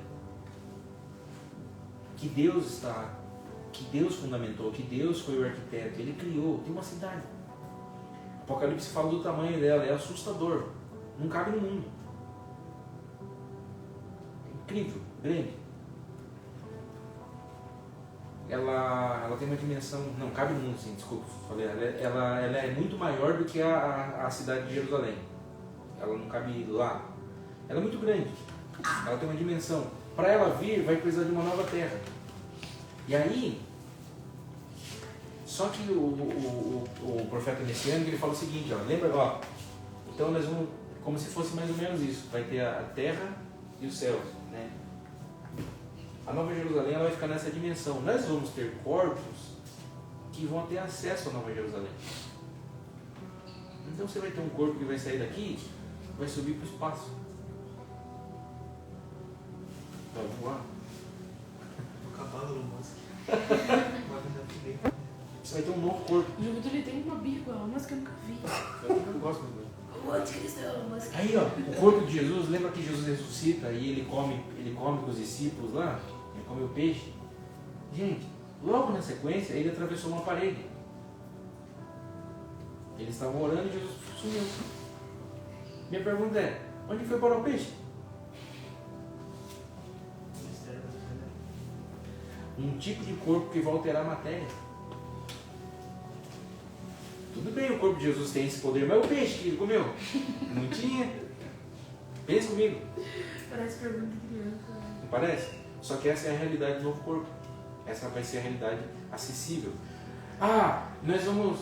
Que Deus fundamentou, que Deus foi o arquiteto, Ele criou, tem uma cidade. Apocalipse fala do tamanho dela, é assustador, não cabe no mundo. É incrível, grande. Ela tem uma dimensão, não cabe no mundo, sim, desculpa, falei, ela é muito maior do que a cidade de Jerusalém. Ela não cabe lá. Ela é muito grande, ela tem uma dimensão. Para ela vir, vai precisar de uma nova terra. E aí, só que o profeta messiânico, ele fala o seguinte, ó, lembra, ó, então nós vamos, como se fosse mais ou menos isso, vai ter a terra e os céus, né? A Nova Jerusalém, ela vai ficar nessa dimensão. Nós vamos ter corpos que vão ter acesso à Nova Jerusalém. Então você vai ter um corpo que vai sair daqui, vai subir para o espaço. Vai voar. O cavalo do Musk. Vai vindo aqui. Você vai ter um novo corpo. O jogo dele tem uma birra com mas que eu nunca vi. Eu não gosto muito. O anticristo é o Musk. Aí, ó, o corpo de Jesus, lembra que Jesus ressuscita e ele come com os discípulos lá? Ele come o peixe. Gente, logo na sequência, ele atravessou uma parede. Eles estavam orando e Jesus sumiu. Minha pergunta é, onde foi parar o peixe? Mistério da vida. Um tipo de corpo que vai alterar a matéria. Tudo bem, o corpo de Jesus tem esse poder, mas o peixe que ele comeu? Não tinha. Pensa comigo. Parece pergunta de criança. Não parece? Só que essa é a realidade do novo corpo. Essa vai ser a realidade acessível. Ah, nós vamos...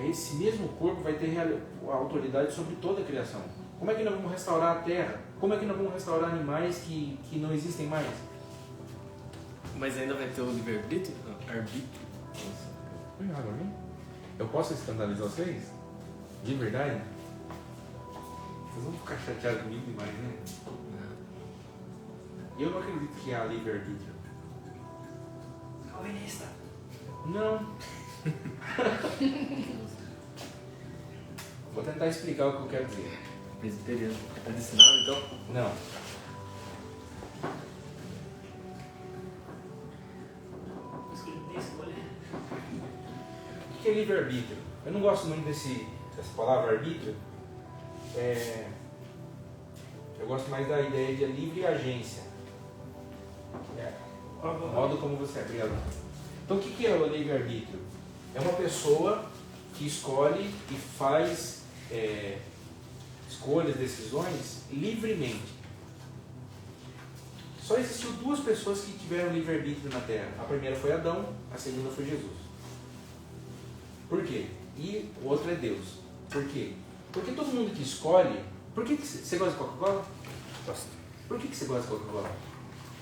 esse mesmo corpo vai ter a autoridade sobre toda a criação. Como é que nós vamos restaurar a terra? Como é que nós vamos restaurar animais que não existem mais? Mas ainda vai ter o livre-arbítrio? Arbítrio? Eu posso escandalizar vocês? De verdade? Vocês vão ficar chateados comigo demais, né? Eu não acredito que há livre-arbítrio. Calvinista. Não. Vou tentar explicar o que eu quero dizer. Presbiteriano. Tá ensinado então? Não. Escolha. O que é livre-arbítrio? Eu não gosto muito dessa palavra arbítrio. Eu gosto mais da ideia de livre agência. O modo como você é criado. Então o que é o livre-arbítrio? É uma pessoa que escolhe e faz escolhas, decisões livremente. Só existiu duas pessoas que tiveram livre-arbítrio na Terra. A primeira foi Adão, a segunda foi Jesus. Por quê? E o outro é Deus. Por quê? Porque todo mundo que escolhe... Por que você gosta de Coca-Cola? Gosto. Por que você gosta de Coca-Cola?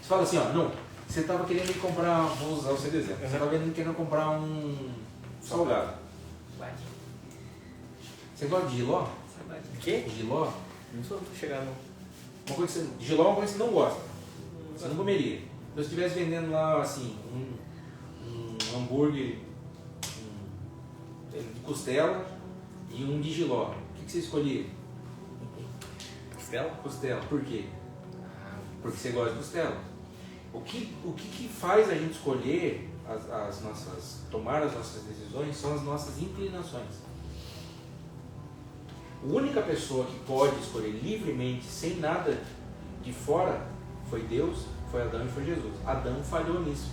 Você fala assim, ó, não, você estava querendo comprar, vou usar o seu exemplo, você estava querendo comprar um salgado. Você gosta de Giló? O quê? Giló? Não sou muito chegado não. Uma coisa que você, Giló é uma coisa que você não gosta. Você não comeria. Se eu estivesse vendendo lá, assim, um hambúrguer de costela e um de Giló, o que você escolhia? Costela? Costela. Por quê? Porque você gosta de costela. O que faz a gente escolher tomar as nossas decisões são as nossas inclinações. A única pessoa que pode escolher livremente, sem nada de fora, foi Deus, foi Adão e foi Jesus. Adão falhou nisso.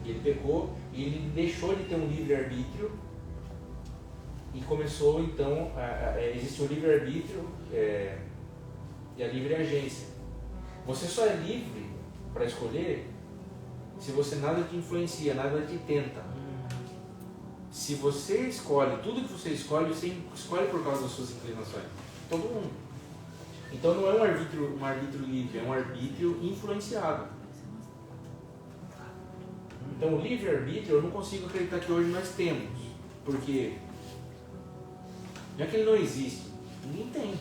Ele pecou e ele deixou de ter um livre-arbítrio e começou então a existir o livre-arbítrio e a livre agência. Você só é livre para escolher se você nada te influencia, nada te tenta. Se você escolhe, tudo que você escolhe por causa das suas inclinações. Todo mundo. Então não é um arbítrio livre, é um arbítrio influenciado. Então o livre-arbítrio eu não consigo acreditar que hoje nós temos. Porque não é que ele não existe, ninguém tem.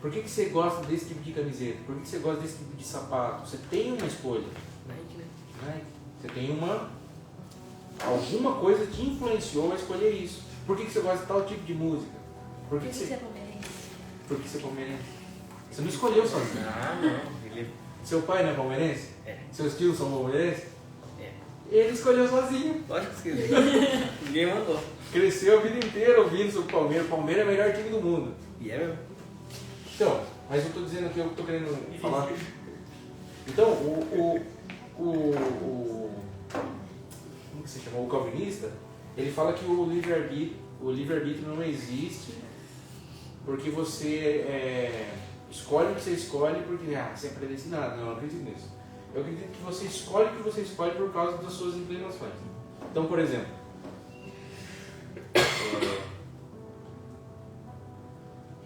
Por que você gosta desse tipo de camiseta? Por que você gosta desse tipo de sapato? Você tem uma escolha. Nike, né? Você tem alguma coisa te influenciou a escolher isso. Por que você gosta de tal tipo de música? Por que você é palmeirense? Por que você é palmeirense? Você não escolheu sozinho. Não. Seu pai não é palmeirense? É. Seus tios são palmeirenses? É. Ele escolheu sozinho. Lógico que sim. Ninguém mandou. Cresceu a vida inteira ouvindo sobre o Palmeiras. O Palmeiras é o melhor time do mundo. E é mesmo? Então, mas eu estou dizendo aqui, eu estou querendo falar. Então, como que se chama? O calvinista, ele fala que o livre-arbítrio não existe porque você escolhe o que você escolhe porque você é predestinado. Não, eu não acredito nisso. Eu acredito que você escolhe o que você escolhe por causa das suas inclinações. Então, por exemplo,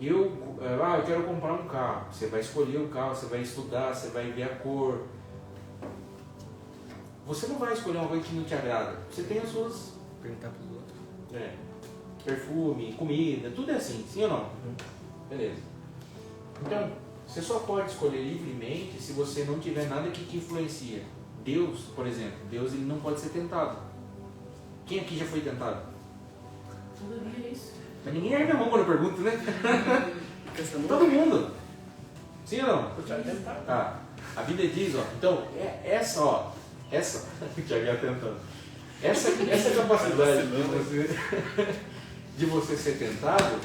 eu quero comprar um carro. Você vai escolher o carro, você vai estudar, você vai ver a cor. Você não vai escolher uma coisa que não te agrada. Você tem as suas... Perguntar pros outros. Perfume, comida, tudo é assim, sim ou não? Beleza. Então, você só pode escolher livremente se você não tiver nada que te influencia. Deus, por exemplo, Deus ele não pode ser tentado. Quem aqui já foi tentado? Tudo é isso. Mas ninguém ergue a mão quando eu pergunto, né? Todo mundo. Sim ou não? Tá. A Bíblia diz, então, essa Tiago ia tentando. Essa capacidade de você ser tentado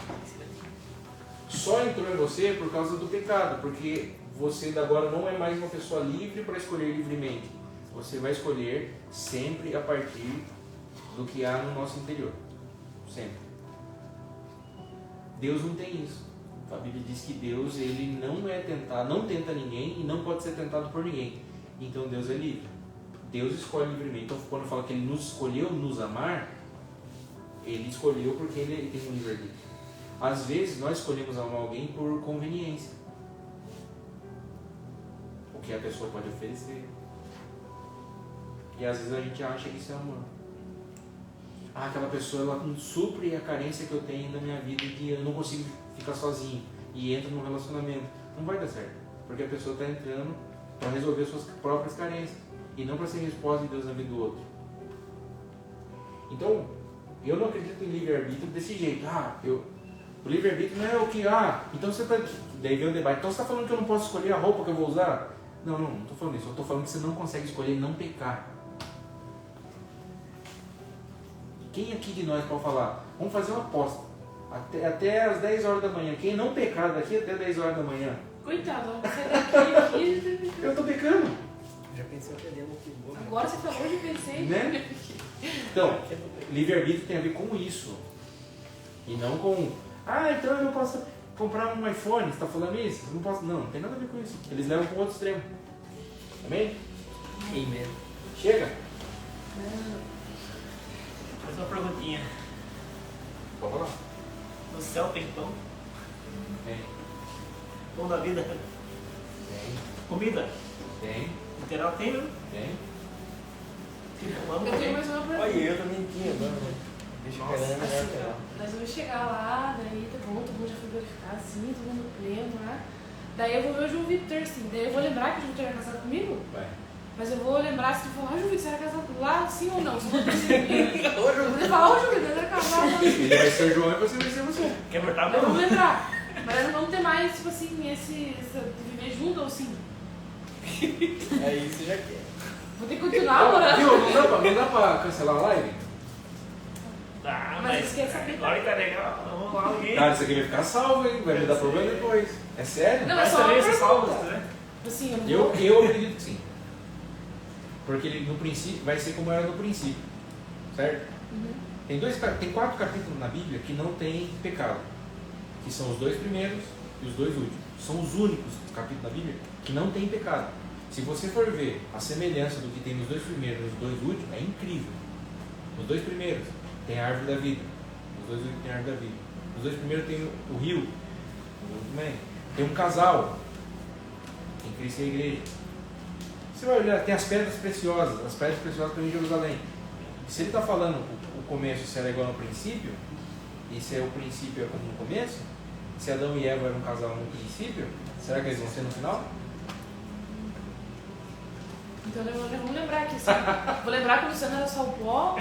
só entrou em você por causa do pecado, porque você agora não é mais uma pessoa livre para escolher livremente. Você vai escolher sempre a partir do que há no nosso interior. Sempre. Deus não tem isso. A Bíblia diz que Deus ele não tenta ninguém e não pode ser tentado por ninguém. Então Deus é livre. Deus escolhe livremente. Então quando fala que Ele nos escolheu nos amar, Ele escolheu porque Ele tem um livre-arbítrio. Às vezes nós escolhemos amar alguém por conveniência. O que a pessoa pode oferecer. E às vezes a gente acha que isso é amor. Aquela pessoa ela supre a carência que eu tenho na minha vida de eu não consigo ficar sozinho. E entra num relacionamento. Não vai dar certo. Porque a pessoa está entrando para resolver suas próprias carências. E não para ser resposta de Deus na vida do outro. Então, eu não acredito em livre-arbítrio desse jeito. O livre-arbítrio não é o que... então você está... Daí vem o debate. Então você está falando que eu não posso escolher a roupa que eu vou usar? Não estou falando isso. Eu estou falando que você não consegue escolher não pecar. Quem aqui de nós pode falar? Vamos fazer uma aposta. Até às 10 horas da manhã. Quem não pecar daqui até 10 horas da manhã? Coitado, você daqui. Eu estou pecando. Já pensei em aprender um pouco. Agora você falou de pensei. Né? Então, livre-arbítrio tem a ver com isso. E não com... então eu não posso comprar um iPhone. Você está falando isso? Não posso. Não tem nada a ver com isso. Eles levam para o outro extremo. Amém? Amen. Chega? Mais uma perguntinha. Pode falar. No céu tem pão? Tem. Pão da vida? Tem. Comida? Tem. Literal tem, né? Tem. Eu tenho mais uma pergunta. Olha, eu também tinha agora, né? Deixa eu pegar na Assim, melhor. nós vamos chegar lá, daí tá bom, todo mundo já foi verificar, assim, todo mundo pleno lá. Daí eu vou ver o João Vitor, assim, daí eu vou lembrar que o João Vitor era casado comigo? Vai. Mas eu vou lembrar se tu falar, João Vitor, você era casado lá, sim ou não? Se eu vou falar, João Vitor, era casado. Ele vai ser o João e você vai ser você. Quer voltar Eu vou lembrar. Mas não vamos ter mais, tipo assim, de viver junto ou sim. Aí você já quer. Vou ter que continuar morando. Viu? Não dá pra cancelar a live? Ah, Mas você quer saber? agora tá legal. Vamos lá, alguém. Cara, isso aqui vai ficar salvo, hein? Vai me dar problema depois. É sério? Não, é Mas só uma também você salva, pergunta. né? Assim, eu não Eu vou... acredito que sim. Porque ele, no princípio, vai ser como era no princípio. Certo? Uhum. Tem 4 capítulos na Bíblia que não tem pecado. Que são os 2 primeiros e os 2 últimos. São os únicos capítulos da Bíblia que não tem pecado. Se você for ver a semelhança do que tem nos 2 primeiros e nos 2 últimos, é incrível. Nos 2 primeiros tem a árvore da vida. Nos 2 últimos tem a árvore da vida. Nos 2 primeiros tem o rio. Tem um casal. Tem Cristo e a igreja. Você vai olhar, tem as pedras preciosas para mim em Jerusalém. Se ele está falando o começo se era igual no princípio, e se é o princípio é como no começo, se Adão e Eva eram um casal no princípio, será que eles vão ser no final? Então vamos lembrar aqui, assim. Vou lembrar que o Luciano era só o pó.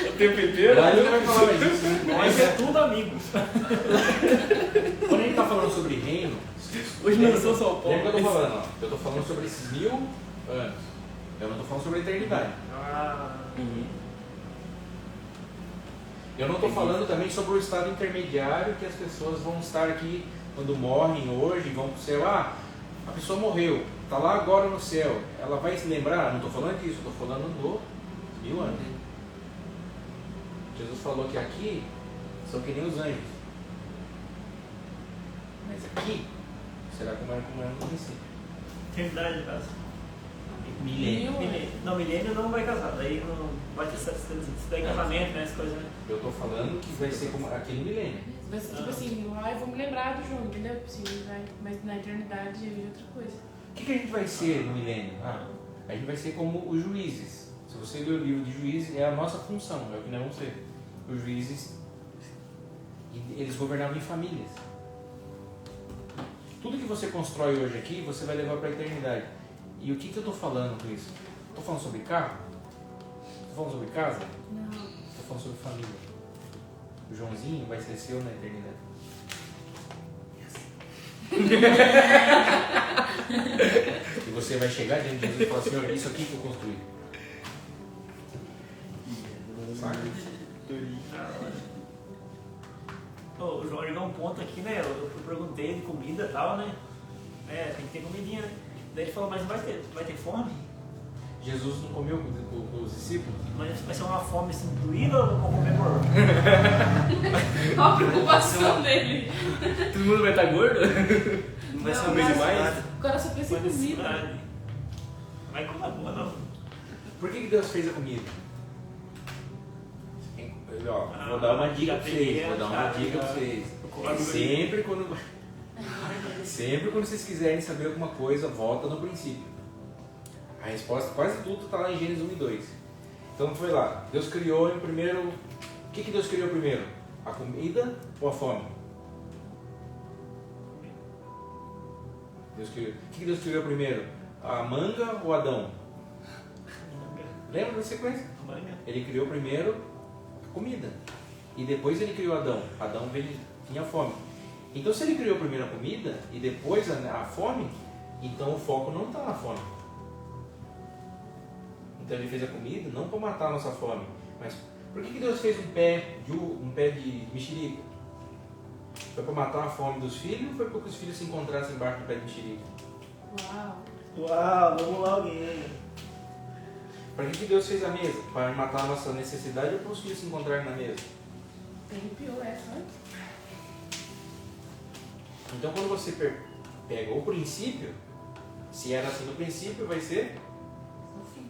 O tempo inteiro? Lá ele não vai falar mais isso, né? Nós é tudo amigos. Quando a gente está falando sobre reino, Hoje não sou São Paulo. lembra que eu estou falando? Ó, eu estou falando sobre esses 1000 anos. Eu não estou falando sobre a eternidade. Eu não estou falando também sobre o estado intermediário que as pessoas vão estar aqui quando morrem hoje, vão para o céu. Ah, a pessoa morreu, está lá agora no céu. Ela vai se lembrar? Não estou falando disso, estou falando do 1000 anos. Jesus falou que aqui são que nem os anjos. Mas aqui será como era no princípio. Eternidade, caso. Milênio. Não, milênio não vai casar. Daí não vai ter casamento, né? As coisas, né? Eu estou falando que vai ser como aquele milênio. Mas, tipo assim, lá eu vou me lembrar do João, entendeu? Tipo assim, mas na eternidade é outra coisa. O que a gente vai ser no milênio? A gente vai ser como os juízes. Se você ler o livro de Juízes, é a nossa função, é o que nós vamos ser. Os juízes, eles governavam em famílias. Tudo que você constrói hoje aqui, você vai levar para a eternidade. E o que eu estou falando com isso? Estou falando sobre carro? Estou falando sobre casa? Não. Estou falando sobre família. O Joãozinho vai ser seu na eternidade. E você vai chegar diante de Jesus e falar, Senhor, isso aqui que eu construí. Saca? O João ligou um ponto aqui, né? Eu perguntei de comida e tal, né? É, tem que ter comidinha, né? Daí ele falou, mas vai ter fome? Jesus não comeu com os discípulos? Mas vai ser uma fome assim, doída ou vou comer por... Olha a preocupação dele. Todo mundo vai estar gordo? Não vai Não, saber mas- demais? O cara só pensa em comida. necessidade. Vai comer boa, não. Por que Deus fez a comida? Ó, vou dar uma dica pra vocês. Vou dar uma dica pra vocês. Sempre quando vocês quiserem saber alguma coisa, volta no princípio. A resposta, quase tudo está lá em Gênesis 1 e 2. Então foi lá. Deus criou em primeiro. O que Deus criou primeiro? A comida ou a fome? O que Deus criou primeiro? A manga ou Adão? Lembra da sequência? Ele criou primeiro a comida. E depois ele criou Adão. Adão tinha fome. Então se ele criou primeiro a comida e depois a fome, então o foco não está na fome. Então ele fez a comida não para matar a nossa fome. Mas por que Deus fez um pé de mexerica? Foi para matar a fome dos filhos ou foi para que os filhos se encontrassem embaixo do pé de mexerica? Uau. Uau, vamos lá alguém. Para que Deus fez a mesa? Para matar a nossa necessidade ou para os filhos se encontrarem na mesa? Tem pior essa, né? Então quando você pega o princípio, se era assim no princípio, vai ser No fim.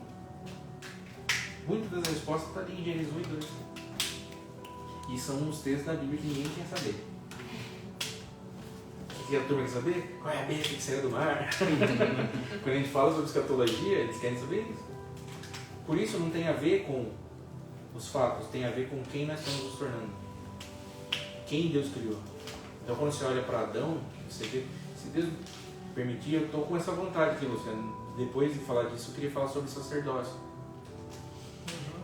muitas das respostas estão ali em Gênesis 1 e 2. E são os textos da Bíblia que ninguém quer saber. O que a turma quer saber? Qual é a besta que saiu do mar? Quando a gente fala sobre escatologia, eles querem saber isso. Por isso não tem a ver com os fatos, tem a ver com quem nós estamos nos tornando. Quem Deus criou. Então quando você olha para Adão, você vê, se Deus permitir, eu estou com essa vontade aqui, Luciano. Depois de falar disso, eu queria falar sobre sacerdócio.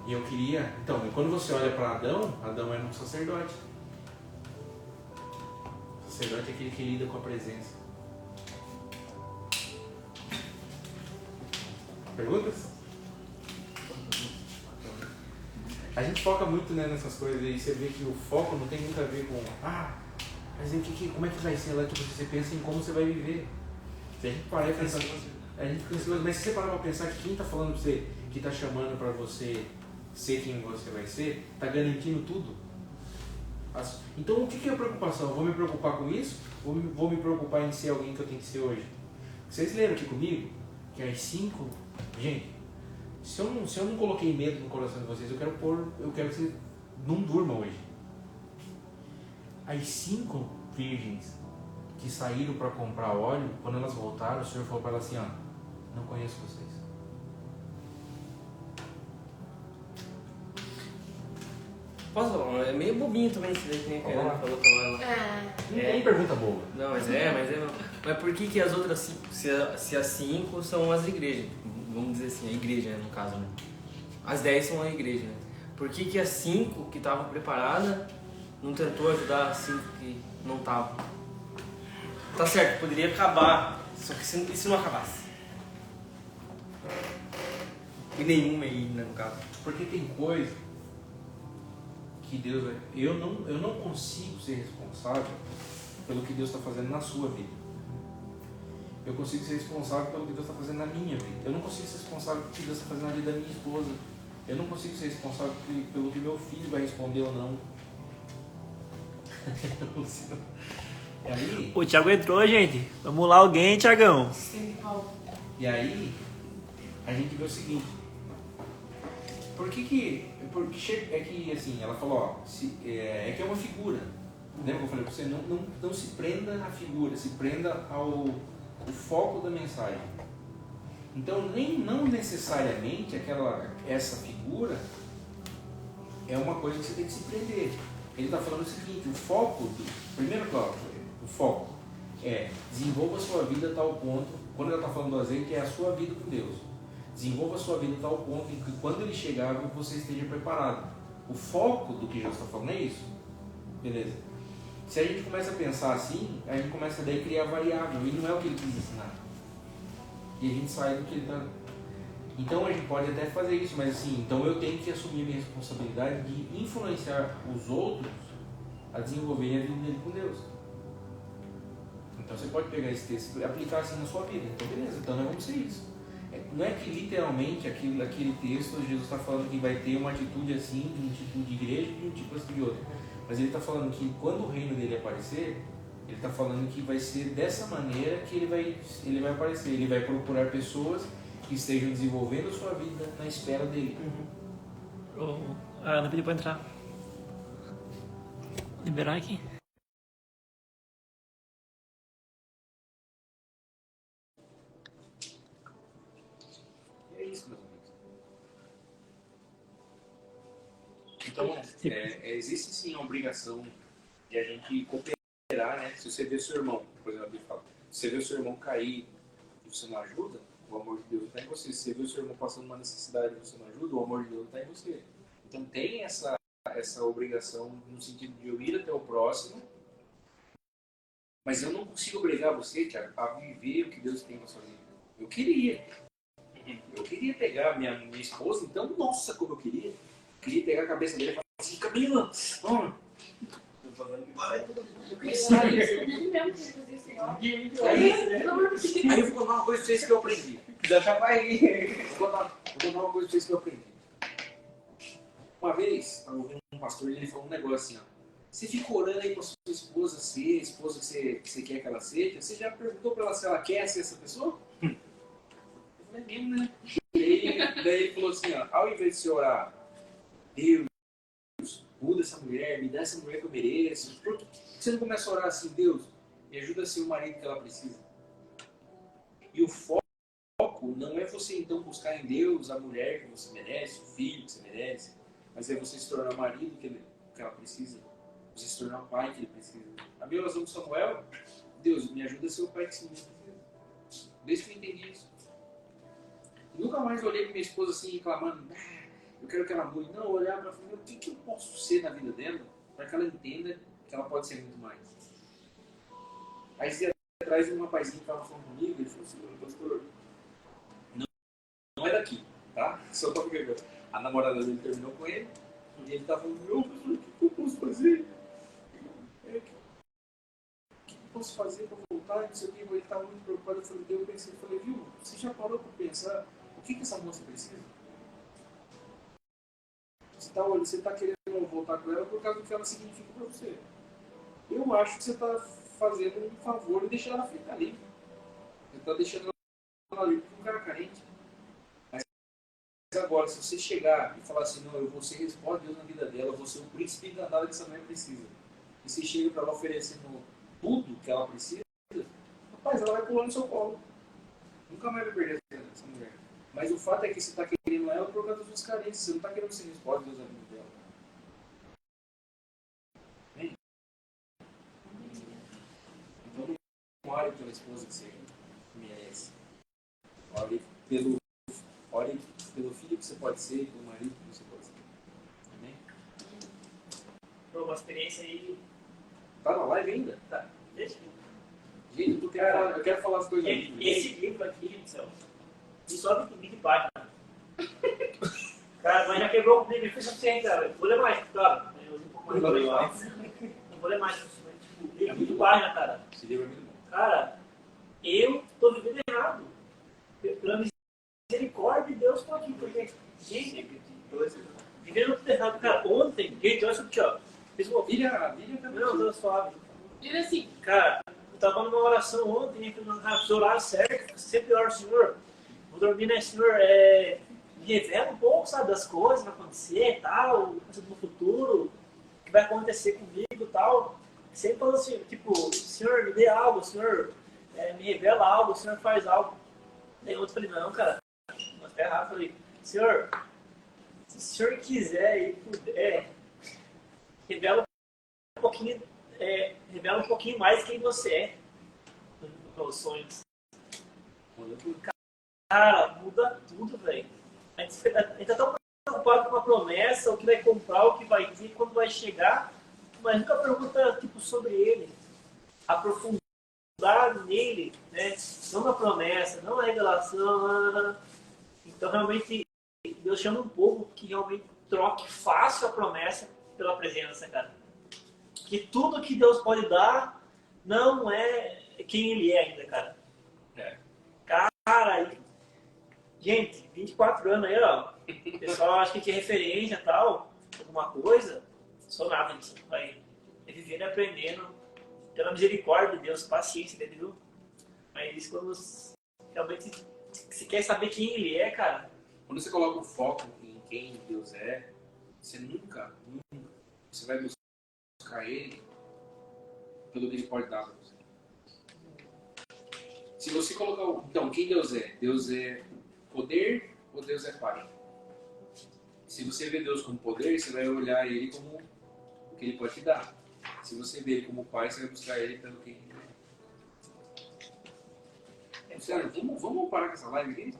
E eu queria... Então, quando você olha para Adão, Adão era um sacerdote. O sacerdote é aquele que lida com a presença. Perguntas? A gente foca muito, né, nessas coisas e você vê que o foco não tem muito a ver com mas como é que vai ser lá? Tipo, você pensa em como você vai viver. Se a gente parar e pensar, a gente fica ansioso, mas se você parar pra pensar que quem tá falando pra você, que tá chamando pra você ser quem você vai ser, tá garantindo tudo. Então o que é a preocupação? Eu vou me preocupar com isso? Vou me preocupar em ser alguém que eu tenho que ser hoje? Vocês leram aqui comigo que às 5, gente, se eu não coloquei medo no coração de vocês, eu quero que vocês não durmam hoje. As 5 virgens que saíram para comprar óleo, quando elas voltaram, o Senhor falou para elas assim, ó, não conheço vocês. Posso falar? É meio bobinho também isso daí que a Karen falou pra ela. Não tem pergunta boa. Não, mas por que as outras 5, se as 5 são as igrejas? Vamos dizer assim, a igreja, né, no caso, né? As 10 são a igreja, né? Por que as 5 que estavam preparadas não tentou ajudar as 5 que não estavam? Tá certo, poderia acabar, só que e se não acabasse? E nenhuma aí, né, no caso. Porque tem coisa que Deus vai... Eu não consigo ser responsável pelo que Deus está fazendo na sua vida. Eu consigo ser responsável pelo que Deus está fazendo na minha vida. Eu não consigo ser responsável pelo que Deus está fazendo na vida da minha esposa. Eu não consigo ser responsável pelo que meu filho vai responder ou não. Eu não consigo. E aí... O Thiago entrou, gente. Vamos lá, alguém, Thiagão. E aí, a gente vê o seguinte. Porque é que, assim, ela falou, ó, é que é uma figura. Lembra que eu falei pra você? Não se prenda à figura, se prenda ao foco da mensagem. Então, não necessariamente essa figura é uma coisa que você tem que se prender. Ele está falando o seguinte, o foco, primeiro claro, o foco é desenvolva a sua vida a tal ponto, quando ela está falando do azeite, é a sua vida com Deus. Desenvolva a sua vida a tal ponto em que quando ele chegar, você esteja preparado. O foco do que Jesus está falando é isso. Beleza? Se a gente começa a pensar assim, a gente começa daí a criar variável, e não é o que ele quis ensinar. E a gente sai do que ele está... Então a gente pode até fazer isso, mas assim, então eu tenho que assumir a minha responsabilidade de influenciar os outros a desenvolverem a vida dele com Deus. Então você pode pegar esse texto e aplicar assim na sua vida. Então beleza, então nós vamos ser isso. Não é que literalmente aquele texto Jesus está falando que vai ter uma atitude assim, de um tipo de igreja e de um tipo assim de outra. Mas ele está falando que quando o reino dele aparecer, ele está falando que vai ser dessa maneira que ele vai aparecer. Ele vai procurar pessoas que estejam desenvolvendo a sua vida na espera dele. A Ana pediu para entrar. Liberar aqui. É isso, meus amigos. Então, existe sim a obrigação de a gente cooperar, né? Se você vê seu irmão, por exemplo, se você vê o seu irmão cair e você não ajuda, o amor de Deus está em você. Se você vê o seu irmão passando uma necessidade e você não ajuda, o amor de Deus está em você. Então tem essa obrigação no sentido de eu ir até o próximo, mas eu não consigo obrigar você, Thiago, a viver o que Deus tem na sua vida. Eu queria pegar minha esposa, então, nossa, como eu queria pegar a cabeça dele e falar assim, Camila, vamos. Aí eu vou contar uma coisa pra vocês que eu aprendi. Já vai. Vou contar uma coisa pra vocês que eu aprendi. Uma vez, eu ouvi um pastor e ele falou um negócio assim, ó. Você fica orando aí pra sua esposa ser, a esposa que você quer que ela seja, você já perguntou pra ela se ela quer ser essa pessoa? Eu falei, mesmo, né? Daí ele falou assim, ó, ao invés de você orar, Deus, muda essa mulher, me dá essa mulher que eu mereço, por que você não começa a orar assim, Deus, me ajuda a ser o marido que ela precisa? E o foco não é você então buscar em Deus a mulher que você merece, o filho que você merece, mas é você se tornar o marido que ela precisa, você se tornar o pai que ele precisa. A minha oração com Samuel, Deus, me ajuda a ser o pai que esse menino precisa. Desde que eu entendi isso. Nunca mais olhei para minha esposa assim reclamando, eu quero que ela mude. Não, eu olhar para ela e falar, o que eu posso ser na vida dela para que ela entenda que ela pode ser muito mais. Aí esse dia atrás um rapazinho que estava falando comigo, ele falou assim, pastor, não Só pra pegar. A namorada dele terminou com ele e ele tava falando, meu, o que eu posso fazer? O que eu posso fazer pra voltar? Não sei o que, ele tava muito preocupado. Eu falei, viu, você já parou pra pensar o que essa moça precisa? Você tá querendo voltar com ela por causa do que ela significa pra você. Eu acho que você tá fazendo um favor e deixando ela ficar ali. Você tá deixando ela ali porque um cara carente. Mas agora, se você chegar e falar assim, não, eu vou ser resposta de Deus na vida dela, eu vou ser o príncipe encantado que essa mulher precisa. E você chega pra ela oferecendo tudo que ela precisa, rapaz, ela vai pular no seu colo. Nunca mais vai perder essa mulher. Mas o fato é que você está querendo ela por causa das suas carências. Você não está querendo ser resposta dos amigos dela. Entende? Então não ore pela esposa que você merece. Ore pelo filho que você pode ser, pelo marido que você pode ser. Amém? Uma experiência aí. Tá na live ainda? Tá. Deixa eu. Gente, eu quero falar as coisas aqui. Esse livro aqui, gente, céu. E sobe com 20 páginas. Cara, mas já quebrou comigo, foi suficiente, cara. Vou ler mais, claro. Eu uso um pouco mais de legal. Não vou ler mais. Tipo, é 20 páginas, cara. Esse livro é muito bom. Cara, eu tô vivendo errado. Pela misericórdia de Deus, tô aqui. Porque, gente, vivendo tudo errado. Cara, ontem, gente, olha só aqui, ó. Fiz uma Filha, não, tô suave. Vira assim. Cara, eu tava numa oração ontem, fiz horário certo, sempre oro, Senhor. Vou dormir, né, Senhor? Me revela um pouco, sabe, das coisas que vai acontecer e tal, coisa do futuro, o que vai acontecer comigo e tal. Sempre falando assim, tipo, Senhor, me dê algo, Senhor, me revela algo, Senhor faz algo. Daí outro falei, não, cara, mas tá errado. Falei, Senhor, se o Senhor quiser e puder, revela um pouquinho mais quem você é nos sonhos. Cara, muda tudo, velho. A gente tá tão preocupado com a promessa, o que vai comprar, o que vai ter, quando vai chegar, mas nunca pergunta tipo, sobre ele. Aprofundar nele, né? Não na promessa, não na revelação. Então, realmente, Deus chama um povo que realmente troque fácil a promessa pela presença, cara. Que tudo que Deus pode dar não é quem Ele é ainda, cara. Cara, gente, 24 anos aí, ó. O pessoal acha que tinha referência e tal, alguma coisa. Só nada disso. Vai vivendo e aprendendo pela misericórdia de Deus, paciência dele, viu? Mas quando realmente você quer saber quem Ele é, cara. Quando você coloca o foco em quem Deus é, você nunca você vai buscar Ele pelo que Ele pode dar pra você. Se você colocar... Então, quem Deus é? Deus é poder ou Deus é Pai? Se você vê Deus como poder, você vai olhar Ele como o que Ele pode te dar. Se você vê Ele como Pai, você vai buscar Ele pelo que Ele é. Sério, vamos parar com essa live aqui?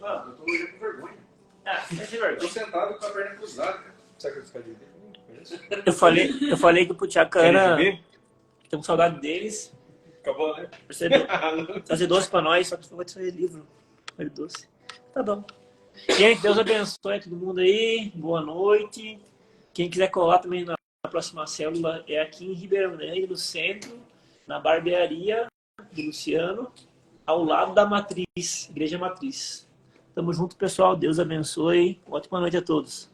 Ah, eu tô já com vergonha. é de Eu vergonha. tô sentado com a perna cruzada, cara. Sabe o que eu dele? Eu falei que pro Tchacana tem com saudade deles. Acabou, né? Trazer doce pra nós, só que não vai trazer livro. Ele doce. Tá bom. Gente, Deus abençoe todo mundo aí. Boa noite. Quem quiser colar também na próxima célula é aqui em Ribeirão Grande, no centro, na barbearia de Luciano, ao lado da Matriz, Igreja Matriz. Tamo junto, pessoal. Deus abençoe. Ótima noite a todos.